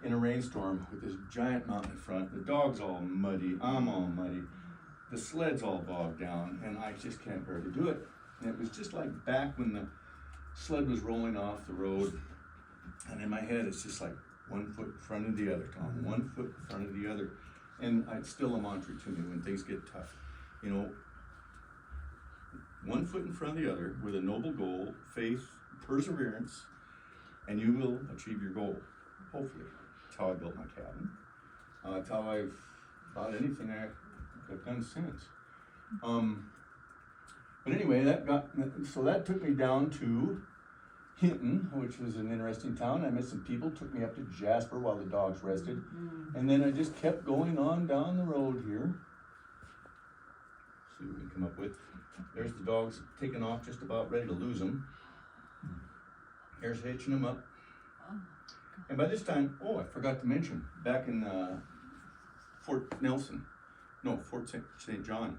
in a rainstorm with this giant mountain in front, the dog's all muddy, I'm all muddy, the sled's all bogged down, and I just can't bear to do it. And it was just like back when the sled was rolling off the road, and in my head it's just like 1 foot in front of the other, Tom, 1 foot in front of the other. And it's still a mantra to me when things get tough. 1 foot in front of the other with a noble goal, faith, perseverance, and you will achieve your goal, hopefully. That's how I built my cabin. That's how I've bought anything I've done since. But anyway, so that took me down to Hinton, which was an interesting town. I met some people, took me up to Jasper while the dogs rested. And then I just kept going on down the road here. See what we can come up with. There's the dogs taking off, just about ready to lose them. Here's hitching them up. And by this time, I forgot to mention, back in Fort St. John,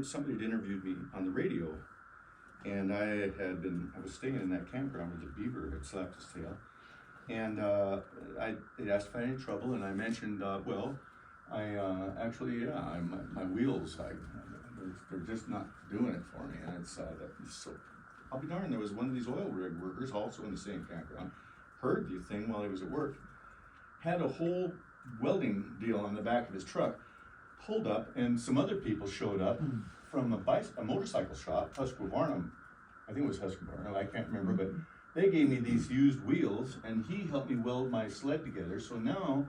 somebody had interviewed me on the radio, and I was staying in that campground where the beaver had slapped his tail, and they asked if I had any trouble, and I mentioned, my wheels, they're just not doing it for me, and so I'll be darned, there was one of these oil rig workers, also in the same campground, heard the thing while he was at work, had a whole welding deal on the back of his truck, pulled up, and some other people showed up from a motorcycle shop, Husqvarna, I think it was Husqvarna, I can't remember, but they gave me these used wheels, and he helped me weld my sled together, so now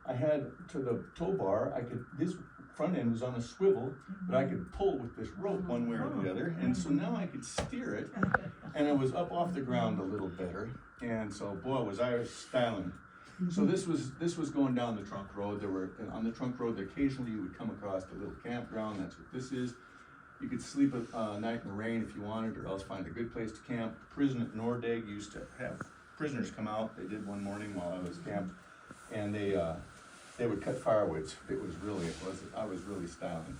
I had to the tow bar, this front end was on a swivel, but I could pull with this rope one way or the other, and so now I could steer it, and I was up off the ground a little better, and so boy was I styling. So this was going down the trunk road. On the trunk road, occasionally you would come across a little campground. That's what this is. You could sleep a night in the rain if you wanted, or else find a good place to camp. Prison at Nordegg used to have prisoners come out. They did one morning while I was camped, and they would cut firewoods. I was really styling.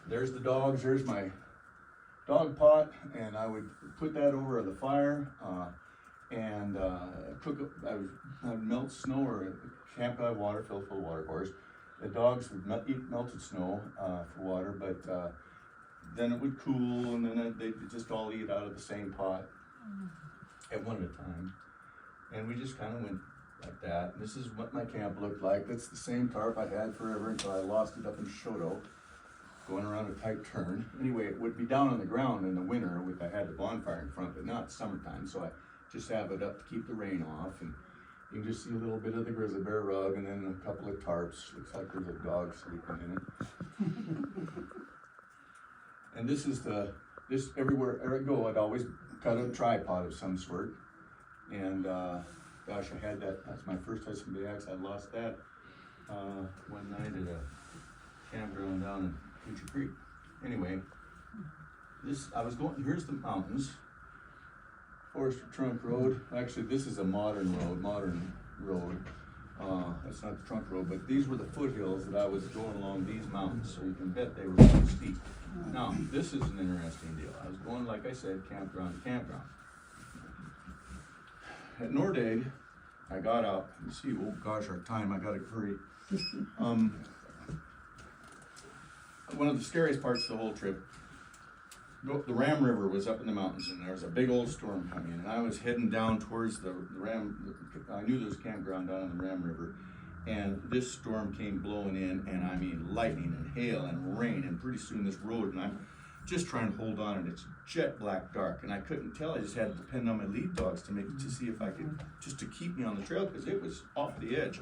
There's the dogs. There's my dog pot, and I would put that over the fire. And I would melt snow or camp out water, fill full of water, of course. The dogs would eat melted snow for water, but then it would cool, and then they'd just all eat out of the same pot at one at a time. And we just kind of went like that. And this is what my camp looked like. That's the same tarp I had forever until I lost it up in Shoto, going around a tight turn. Anyway, it would be down on the ground in the winter. I had the bonfire in front, but now it's summertime, so I just have it up to keep the rain off, and you can just see a little bit of the grizzly bear rug, and then a couple of tarps. Looks like there's a dog sleeping in it. And this everywhere I go, I'd always cut a tripod of some sort. And gosh, I had that's my first Hudson Bay axe. I lost that one night at a campground down in Future Creek. Anyway, here's the mountains. Forester Trunk Road. Actually, this is a modern road. That's not the trunk road, but these were the foothills that I was going along these mountains, so you can bet they were pretty steep. Now, this is an interesting deal. I was going, like I said, campground to campground. At Nordegg, I got out. You see, oh gosh, our time, I gotta hurry. One of the scariest parts of the whole trip, the Ram River was up in the mountains, and there was a big old storm coming in, and I was heading down towards the Ram. I knew there was a campground down on the Ram River, and this storm came blowing in, and I mean lightning and hail and rain, and pretty soon this road, and I'm just trying to hold on, and it's jet black dark, and I couldn't tell. I just had to depend on my lead dogs to see if I could, just to keep me on the trail, because it was off the edge.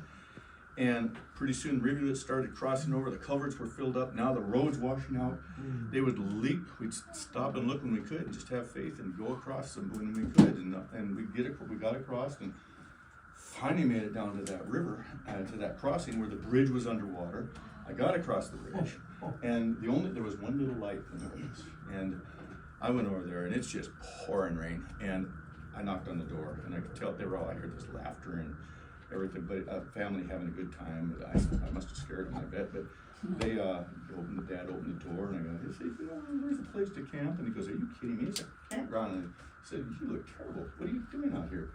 And pretty soon rivulets started crossing over, the culverts were filled up, now the road's washing out. They would leak, we'd stop and look when we could, and just have faith and go across them when we could, and we got across, and finally made it down to that river, to that crossing where the bridge was underwater. I got across the bridge, and there was one little light in the woods, and I went over there, and it's just pouring rain, and I knocked on the door, and I could tell I heard this laughter and everything, but a family having a good time. I must have scared them, I bet, but they Dad opened the door, and I go, he said, where's the place to camp? And he goes, are you kidding me? It's a campground. And I said, you look terrible. What are you doing out here?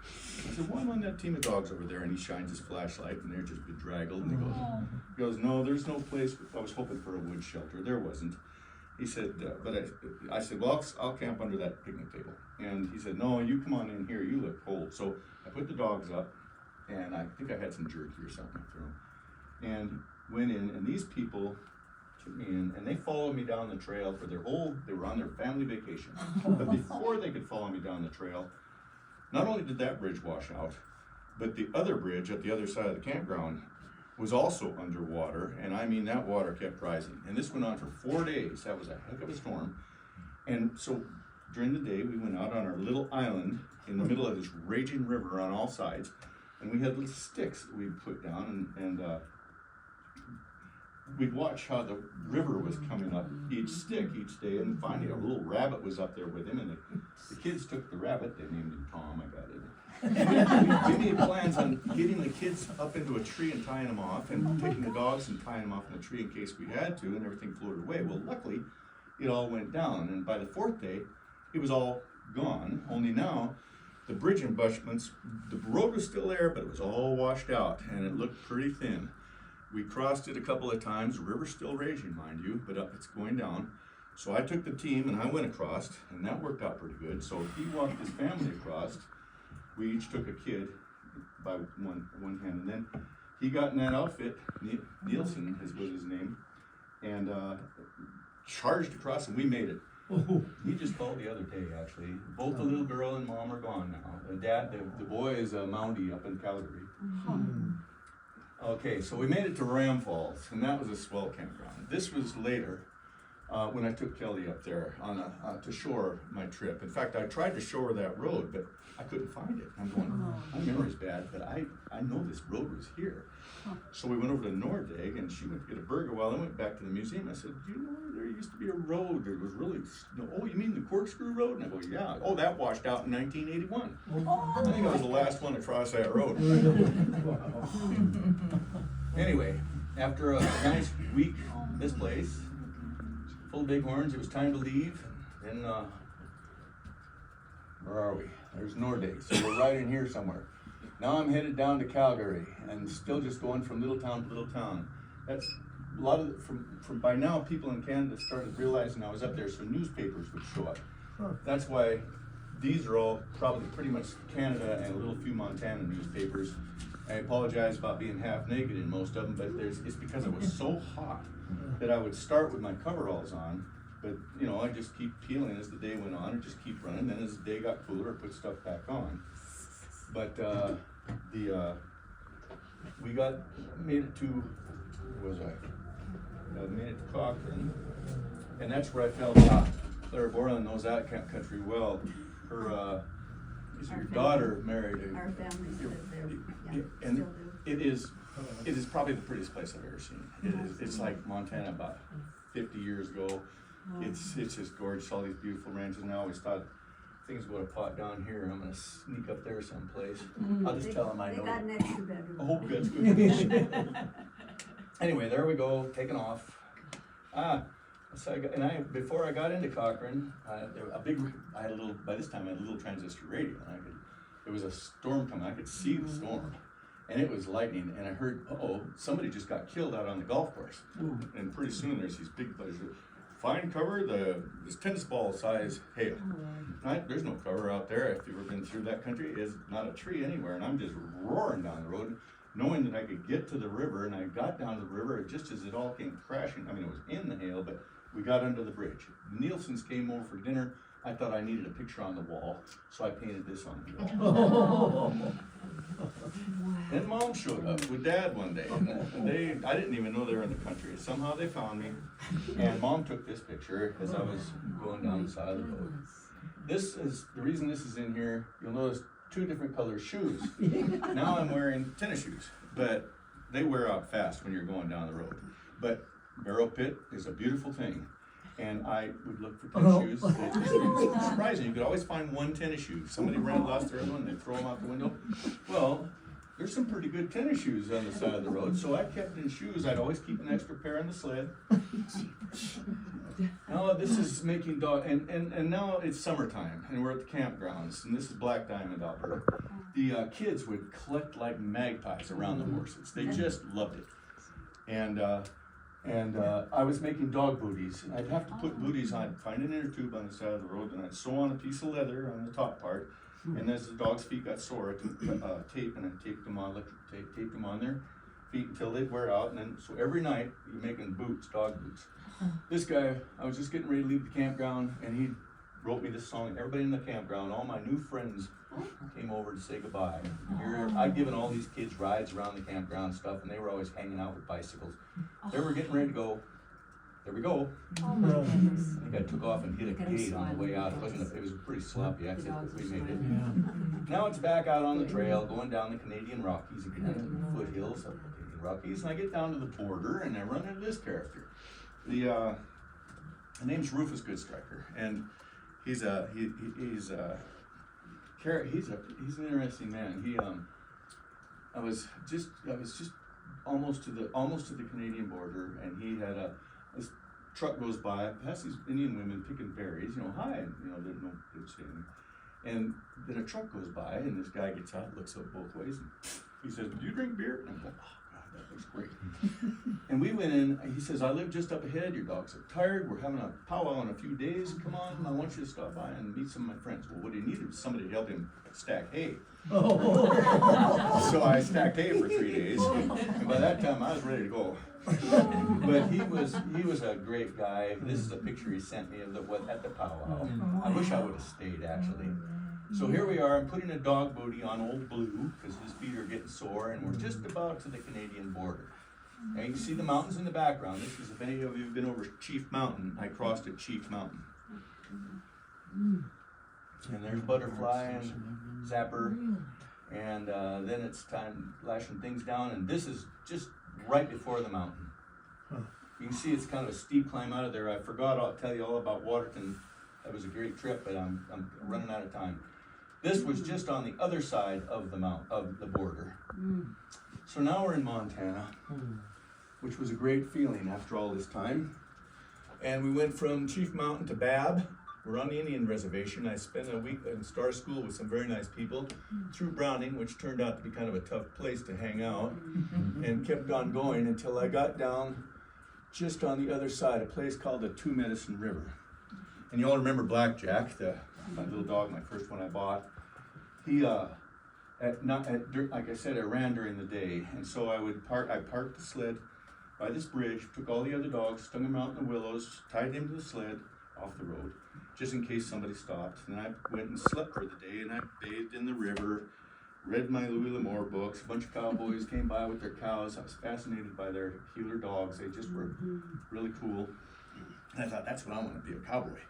I said, well, I'm on that team of dogs over there, and he shines his flashlight, and they're just bedraggled, and he goes, no, there's no place. I was hoping for a wood shelter. There wasn't. He said, I said, well, I'll camp under that picnic table. And he said, no, you come on in here, you look cold. So I put the dogs up, and I think I had some jerky or something for them, and went in, and these people took me in, and they followed me down the trail for they were on their family vacation. But before they could follow me down the trail, not only did that bridge wash out, but the other bridge at the other side of the campground was also underwater, and I mean, that water kept rising. And this went on for 4 days. That was a heck of a storm. And so during the day, we went out on our little island in the middle of this raging river on all sides, and we had little sticks that we'd put down, and we'd watch how the river was coming up each stick each day, and finally a little rabbit was up there with him, and the kids took the rabbit, they named him Tom, I got it. We made plans on getting the kids up into a tree and tying them off, and taking the dogs and tying them off in the tree in case we had to, and everything floated away. Well, luckily, it all went down, and by the 4th day, it was all gone, only now, the bridge embutments, the road was still there, but it was all washed out, and it looked pretty thin. We crossed it a couple of times, the river's still raging, mind you, but it's going down. So I took the team and I went across, and that worked out pretty good. So he walked his family across. We each took a kid by one hand, and then he got in that outfit, Nielsen was his name, and charged across, and we made it. He just called the other day, actually. Both the little girl and mom are gone now. The boy is a Mountie up in Calgary. Okay, so we made it to Ram Falls, and that was a swell campground. This was later, when I took Kelly up there on to shore my trip. In fact, I tried to shore that road, but I couldn't find it. I'm going, my memory's bad, but I know this road was here. So we went over to Nordegg, and she went to get a burger while I went back to the museum. I said, do you know there used to be a road that was really, oh, you mean the Corkscrew Road? And I go, yeah. Oh, that washed out in 1981. I think I was the last one to cross that road. Anyway, after a nice week this place, full of bighorns, it was time to leave. Then, where are we? There's Nordegg, so we're right in here somewhere. Now I'm headed down to Calgary, and still just going from little town to little town. That's a lot of, from by now, people in Canada started realizing I was up there, so newspapers would show up. That's why these are all probably pretty much Canada and a little few Montana newspapers. I apologize about being half naked in most of them, but it's because it was so hot that I would start with my coveralls on, but you know, I just keep peeling as the day went on, and just keep running. Then as the day got cooler, I put stuff back on. But we made it to, where was I? Made it to Cochrane, and that's where I fell off. Clara Borland knows that country well. Her daughter married Our family lived there, yeah, and still do. it is probably the prettiest place I've ever seen. It's like Montana about 50 years ago. It's just gorgeous, all these beautiful ranches, and I always thought, things go to pot down here, I'm gonna sneak up there someplace. I'll just tell them I know. They got an extra bedroom. Oh, that's good. Anyway, there we go, taking off. So before I got into Cochrane, by this time I had a little transistor radio, and there was a storm coming, I could see the storm. And it was lightning, and I heard, somebody just got killed out on the golf course. And pretty soon there's these big places. Find cover, this tennis ball size hail. There's no cover out there. If you've ever been through that country, it's not a tree anywhere, and I'm just roaring down the road, knowing that I could get to the river, and I got down to the river just as it all came crashing. I mean, it was in the hail, but we got under the bridge. Nielsen's came over for dinner. I thought I needed a picture on the wall, so I painted this on the wall. Then Mom showed up with Dad one day, and I didn't even know they were in the country. Somehow they found me, and Mom took this picture as I was going down the side of the road. This is, the reason this is in here, you'll notice 2 different color shoes. Now I'm wearing tennis shoes, but they wear out fast when you're going down the road. But Barrow Pit is a beautiful thing. And I would look for tennis shoes. It's surprising, you could always find one tennis shoe. Somebody lost their other one, they throw them out the window. Well, there's some pretty good tennis shoes on the side of the road, so I kept in shoes. I'd always keep an extra pair in the sled. Now this is making dog, and now it's summertime, and we're at the campgrounds, and this is Black Diamond, Alberta. The kids would collect like magpies around the horses. They just loved it. And I was making dog booties. I'd have to put booties on, find an inner tube on the side of the road, and I'd sew on a piece of leather on the top part. And as the dog's feet got sore, I took tape and I taped them on, electric tape, taped them on their feet until they'd wear out. And then, so every night, you're making boots, dog boots. This guy, I was just getting ready to leave the campground, and wrote me this song, and everybody in the campground, all my new friends came over to say goodbye. I'd given all these kids rides around the campground and stuff, and they were always hanging out with bicycles. They were getting ready to go. There we go. Oh my goodness. I think I took off and hit a Look at him gate on the way out. It smiling. was a pretty sloppy The exit, dogs but are we made it. smiling. Now it's back out on the trail, going down the Canadian Rockies again, foothills of the Canadian Rockies, and I get down to the border, and I run into this character. The name's Rufus Goodstriker, and he's an interesting man. I was just almost to the Canadian border, and he had this truck goes by, past these Indian women picking berries, hi, and didn't say anything. And then a truck goes by, and this guy gets out, looks up both ways, and he says, "Do you drink beer?" And I'm like, "Oh God, that looks great." And we went in, and he says, "I live just up ahead, your dogs are tired, we're having a powwow in a few days, come on, I want you to stop by and meet some of my friends." Well, what he needed was somebody to help him stack hay. So I stacked hay for 3 days, and by that time I was ready to go. But he was a great guy. This is a picture he sent me of at the powwow. I wish I would have stayed, actually. So here we are, I'm putting a dog booty on old Blue, because his feet are getting sore, and we're just about to the Canadian border. And you can see the mountains in the background. This is, if any of you have been over Chief Mountain, I crossed at Chief Mountain. And there's Butterfly and Zapper, and then it's time lashing things down, and this is just right before the mountain. You can see it's kind of a steep climb out of there. I forgot, I'll tell you all about Waterton. That was a great trip, but I'm running out of time. This was just on the other side of the border. So now we're in Montana, which was a great feeling after all this time. And we went from Chief Mountain to Bab. We're on the Indian reservation. I spent a week in Star School with some very nice people through Browning, which turned out to be kind of a tough place to hang out, and kept on going until I got down just on the other side, a place called the Two Medicine River. And you all remember Blackjack, my little dog, my first one I bought. He, like I said, I ran during the day, and so I parked the sled by this bridge, took all the other dogs, stung them out in the willows, tied them to the sled off the road, just in case somebody stopped. And I went and slept for the day, and I bathed in the river, read my Louis L'Amour books. A bunch of cowboys came by with their cows. I was fascinated by their healer dogs. They just were really cool. And I thought, that's what I want to be, a cowboy.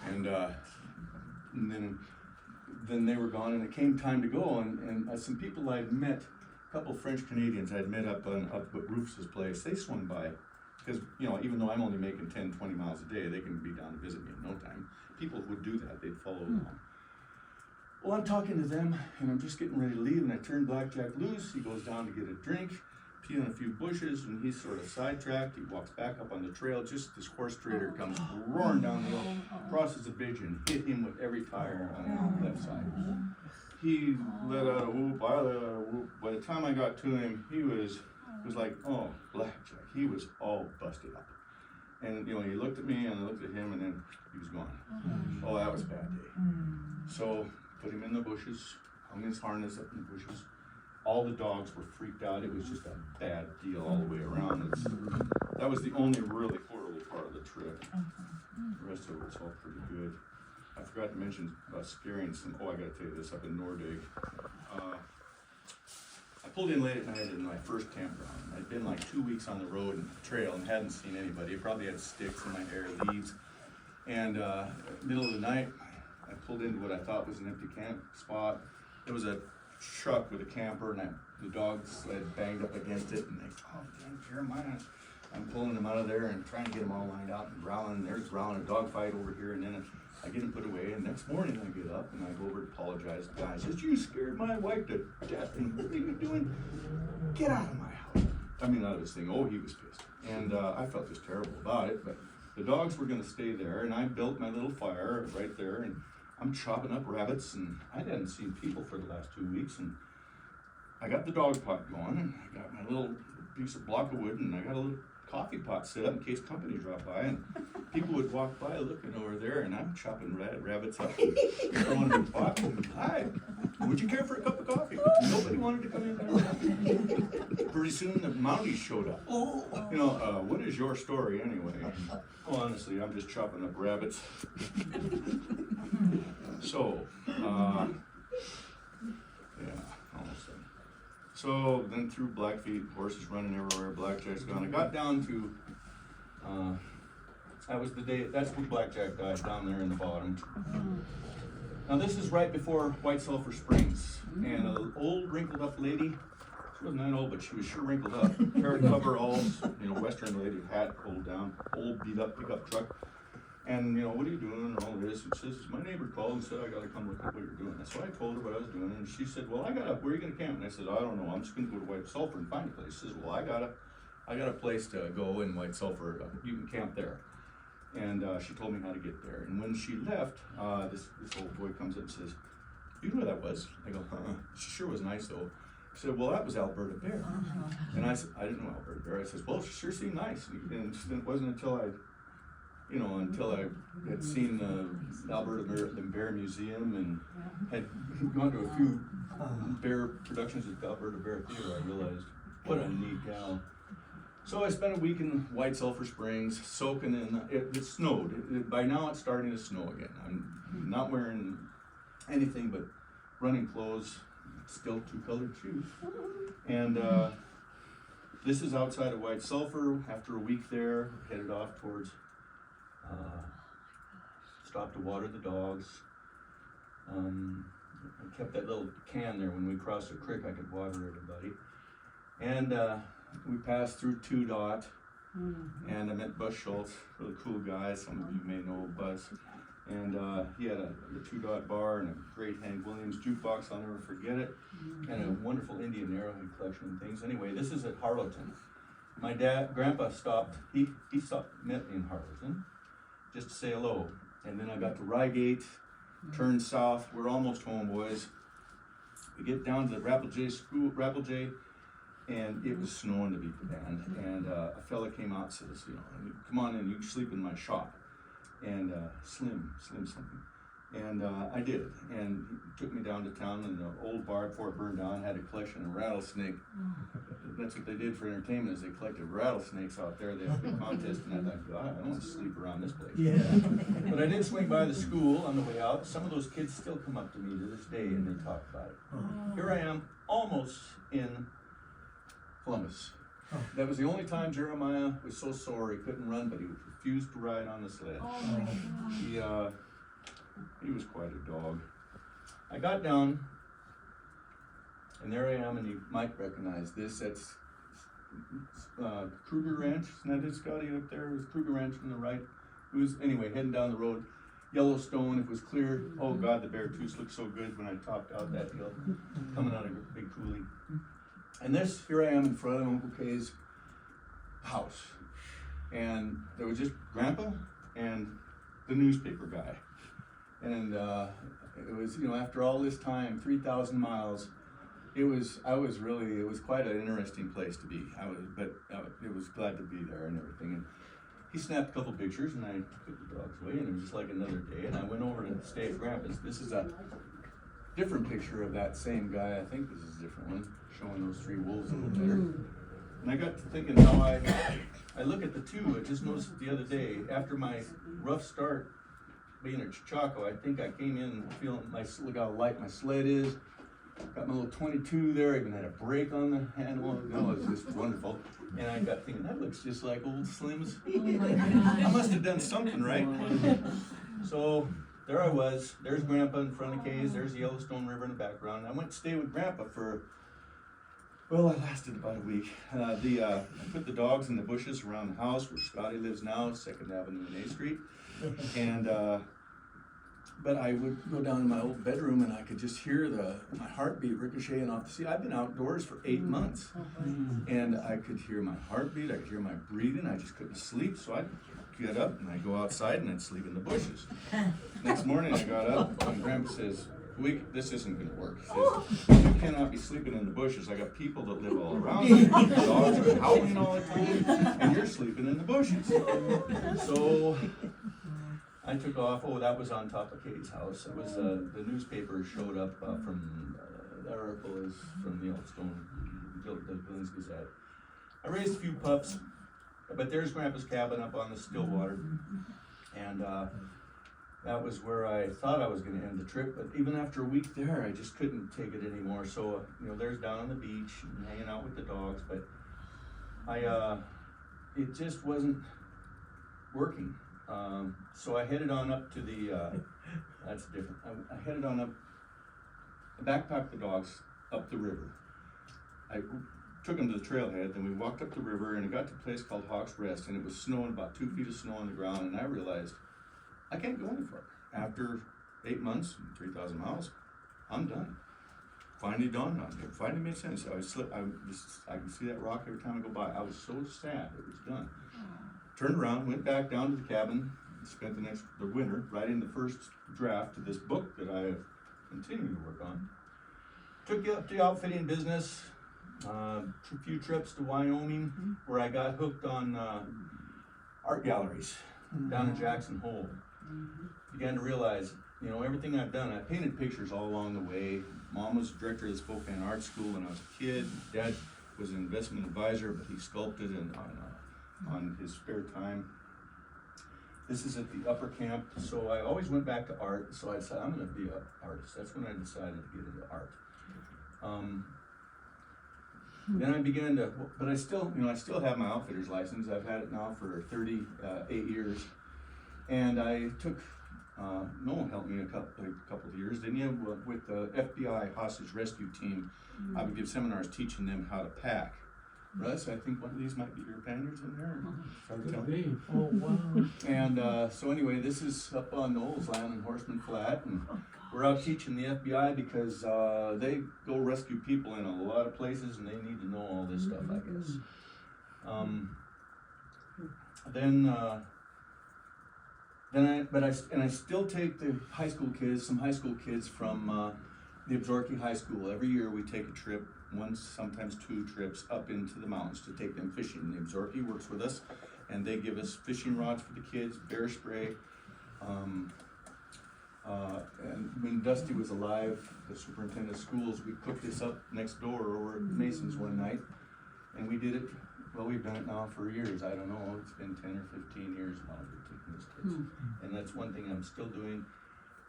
And then they were gone, and it came time to go. And some people I'd met, a couple French Canadians I'd met up at Rufus's place, they swung by. Because, even though I'm only making 10, 20 miles a day, they can be down to visit me in no time. People would do that, they'd follow along. Well, I'm talking to them, and I'm just getting ready to leave, and I turn Blackjack loose. He goes down to get a drink, pee on a few bushes, and he's sort of sidetracked. He walks back up on the trail. Just this horse trader comes roaring down the hill, crosses the bridge, and hit him with every tire on the left side. He let out a whoop, I let out a whoop. By the time I got to him, it was like, oh, Blackjack. He was all busted up. And, he looked at me, and I looked at him, and then he was gone. Oh, that was a bad day. So, put him in the bushes, hung his harness up in the bushes. All the dogs were freaked out. It was just a bad deal all the way around. That was the only really horrible part of the trip. The rest of it was all pretty good. I forgot to mention about scaring some, I gotta tell you this, up in Nordig. I pulled in late at night in my first campground. I'd been like 2 weeks on the road and trail and hadn't seen anybody. I probably had sticks in my hair, leaves. And middle of the night, I pulled into what I thought was an empty camp spot. There was a truck with a camper, and the dog sled banged up against it, and they, damn Jeremiah. I'm pulling them out of there and trying to get them all lined out and growling, and they're growling a dog fight over here, and then I get them put away, and next morning I get up and I go over to apologize to the guy. He says, "You scared my wife to death, and what are you doing? Get out of my house." I mean, out of this thing. Oh, he was pissed. And I felt just terrible about it, but the dogs were gonna stay there, and I built my little fire right there, and I'm chopping up rabbits, and I hadn't seen people for the last 2 weeks, and I got the dog pot going, and I got my little piece of block of wood, and I got a little coffee pot set up in case company dropped by, and people would walk by looking over there, and I'm chopping rabbits up and throwing them in the pot. And hi, would you care for a cup of coffee? Nobody wanted to come in there. Pretty soon the Mounties showed up. You know, what is your story anyway? Well, honestly, I'm just chopping up rabbits. So, yeah, almost done. So then through Blackfeet, horses running everywhere, Blackjack's gone. I got down to, that was the day, that's when Blackjack died, down there in the bottom. Now this is right before White Sulphur Springs, and an old wrinkled up lady, she wasn't that old, but she was sure wrinkled up. Hair coveralls, you know, Western lady, hat pulled down, old beat up pickup truck. And, you know, what are you doing, and all this? And she says, my neighbor called and said, I gotta come look at what you're doing. So I told her what I was doing, and she said, well, where are you gonna camp? And I said, I don't know, I'm just gonna go to White Sulphur and find a place. She says, well, I got a place to go in White Sulphur, you can camp there. And she told me how to get there. And when she left, this old boy comes up and says, you know where that was? I go, she sure was nice though. She said, well, that was Alberta Bear. And I said, I didn't know Alberta Bear. I said, well, she sure seemed nice. And it wasn't until I had seen the Alberta Bear Museum and had gone to a few bear productions at the Alberta Bear Theater, I realized what a neat gal. So I spent a week in White Sulphur Springs, soaking in, it snowed. By now it's starting to snow again. I'm not wearing anything but running clothes, still 2-colored shoes. And this is outside of White Sulphur. After a week there, headed off towards, stopped to water the dogs. I kept that little can there when we crossed the creek, I could water everybody. And we passed through 2 Dot, and I met Buzz Schultz, really cool guy. Some of you may know Buzz. And he had the 2 Dot bar and a great Hank Williams jukebox, I'll never forget it, and a wonderful Indian arrowhead collection and things. Anyway, this is at Harlowton. My grandpa stopped, he met me in Harlowton just to say hello. And then I got to Rygate, turned south, we're almost home, boys. We get down to the Rapple and it was snowing to beat the band. And a fella came out and says, you know, come on in, you can sleep in my shop. And Slim something. And I did. And he took me down to town, and the old bar before it burned down had a collection of rattlesnake. That's what they did for entertainment, is they collected rattlesnakes out there. They had a big contest, and I thought, God, I don't want to sleep around this place. Yeah. But I did swing by the school on the way out. Some of those kids still come up to me to this day, and they talk about it. Here I am, almost in Columbus. That was the only time Jeremiah was so sore he couldn't run, but he refused to ride on the sled. Oh my God. He was quite a dog. I got down, and there I am, and you might recognize this. That's Kruger Ranch. Isn't that it, Scotty, up there? It was Kruger Ranch on the right. It was, anyway, heading down the road. Yellowstone, it was clear. Oh God, the Beartooths looked so good when I topped out that hill, coming out of a big coulee. And here I am in front of Uncle Kay's house. And there was just Grandpa and the newspaper guy. And it was, you know, after all this time, 3,000 miles, it was quite an interesting place to be. It was glad to be there and everything. And he snapped a couple pictures, and I put the dogs away, and it was just like another day. And I went over to stay at Grandpa's. This is a different picture of that same guy. I think this is a different one, showing those 3 wolves a little better. And I got to thinking how I look at the 2. I just noticed the other day, after my rough start being at Chaco, I think I came in feeling look how light my sled is. Got my little 22 there, even had a brake on the handle. No, it was just wonderful. And I got thinking, that looks just like old Slim's. I must have done something right. So there I was. There's Grandpa in front of Kay's. There's the Yellowstone River in the background. I went to stay with Grandpa I lasted about a week. I put the dogs in the bushes around the house where Scotty lives now, 2nd Avenue and A Street. And but I would go down in my old bedroom, and I could just hear my heartbeat ricocheting off the seat. I've been outdoors for 8 months, and I could hear my heartbeat. I could hear my breathing. I just couldn't sleep, so I'd get up and I'd go outside and I'd sleep in the bushes. Next morning I got up, and Grandpa says, this isn't going to work. He says, you cannot be sleeping in the bushes. I got people that live all around you. The dogs are howling all the time, and you're sleeping in the bushes. So I took off, oh, that was on top of Katie's house. It was, the newspaper showed up, from, the article is from the Yellowstone, the Glenn's Gazette. I raised a few pups, but there's Grandpa's cabin up on the Stillwater. And, that was where I thought I was gonna end the trip, but even after a week there, I just couldn't take it anymore. So, there's down on the beach and hanging out with the dogs, but it just wasn't working. So I headed on up to the, that's different. I headed on up, I backpacked the dogs up the river. I took them to the trailhead, then we walked up the river and it got to a place called Hawk's Rest, and it was snowing, about 2 feet of snow on the ground, and I realized I can't go any further. After 8 months, 3,000 miles, I'm done. Finally dawned on me. It finally made sense. I can see that rock every time I go by. I was so sad it was done. Turned around, went back down to the cabin, spent the winter writing the first draft of this book that I have continued to work on. Took up the outfitting business, a few trips to Wyoming, where I got hooked on art galleries down in Jackson Hole. Began to realize, everything I've done, I painted pictures all along the way. Mom was director of the Spokane Art School when I was a kid. Dad was an investment advisor, but he sculpted on his spare time. This is at the upper camp, so I always went back to art, so I decided I'm gonna be an artist. That's when I decided to get into art. Then I began to, but I still have my outfitter's license. I've had it now for 38 years. And I took, Noel helped me a couple of years, didn't you? With the FBI hostage rescue team, I would give seminars teaching them how to pack. Russ, I think one of these might be your panniers in there. Hard to tell. Oh, wow. And so anyway, this is up on Noel's land in Horseman Flat, and we're out teaching the FBI because they go rescue people in a lot of places, and they need to know all this stuff, I guess. I still take the some high school kids from the Absaroka High School. Every year we take a trip, once, sometimes 2 trips up into the mountains to take them fishing. The Absaroka works with us, and they give us fishing rods for the kids, bear spray. And when Dusty was alive, the superintendent of schools, we cooked this up next door over at Mason's one night, and we did it. Well, we've done it now for years. I don't know, it's been 10 or 15 years now we've taken these kids. And that's one thing I'm still doing.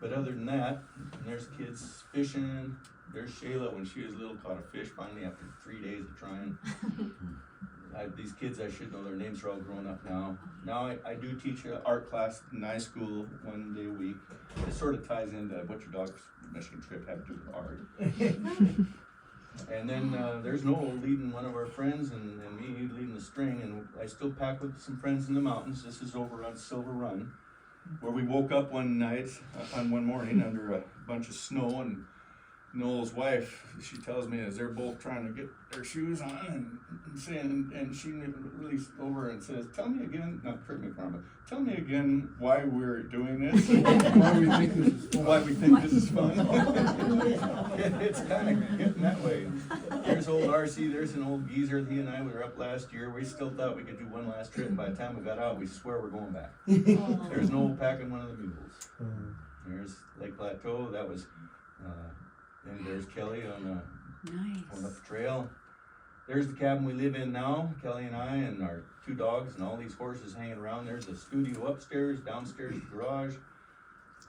But other than that, there's kids fishing. There's Shayla, when she was little, caught a fish finally after 3 days of trying. These kids, I should know their names, are all grown up now. Now I do teach an art class in high school 1 day a week. It sort of ties into what your dog's Michigan trip had to do with art. And then there's Noel leading one of our friends, and me leading the string, and I still pack with some friends in the mountains. This is over on Silver Run, where we woke up one night, on one morning, under a bunch of snow, and Noel's wife, she tells me, as they're both trying to get their shoes on and she really over and says, tell me again, not correct me if I'm wrong, but tell me again why we're doing this. Why we think this is fun. It's kind of getting that way. There's old RC, there's an old geezer, he and I were up last year. We still thought we could do one last trip, and by the time we got out, we swear we're going back. There's Noel packing one of the mules. There's Lake Plateau, that was, and there's Kelly on the trail. There's the cabin we live in now, Kelly and I, and our 2 dogs and all these horses hanging around. There's the studio upstairs, downstairs the garage.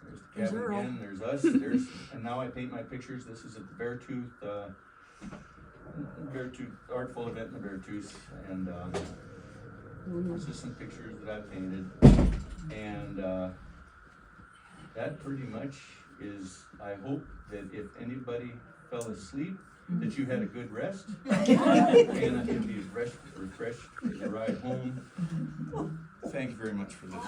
There's the cabin again, there's us, and now I paint my pictures. This is at the Beartooth Artful event in the Beartooth, and this is some pictures that I painted. And that pretty much is, I hope that if anybody fell asleep, that you had a good rest, and that you'll be refreshed for the ride home. Thank you very much for this.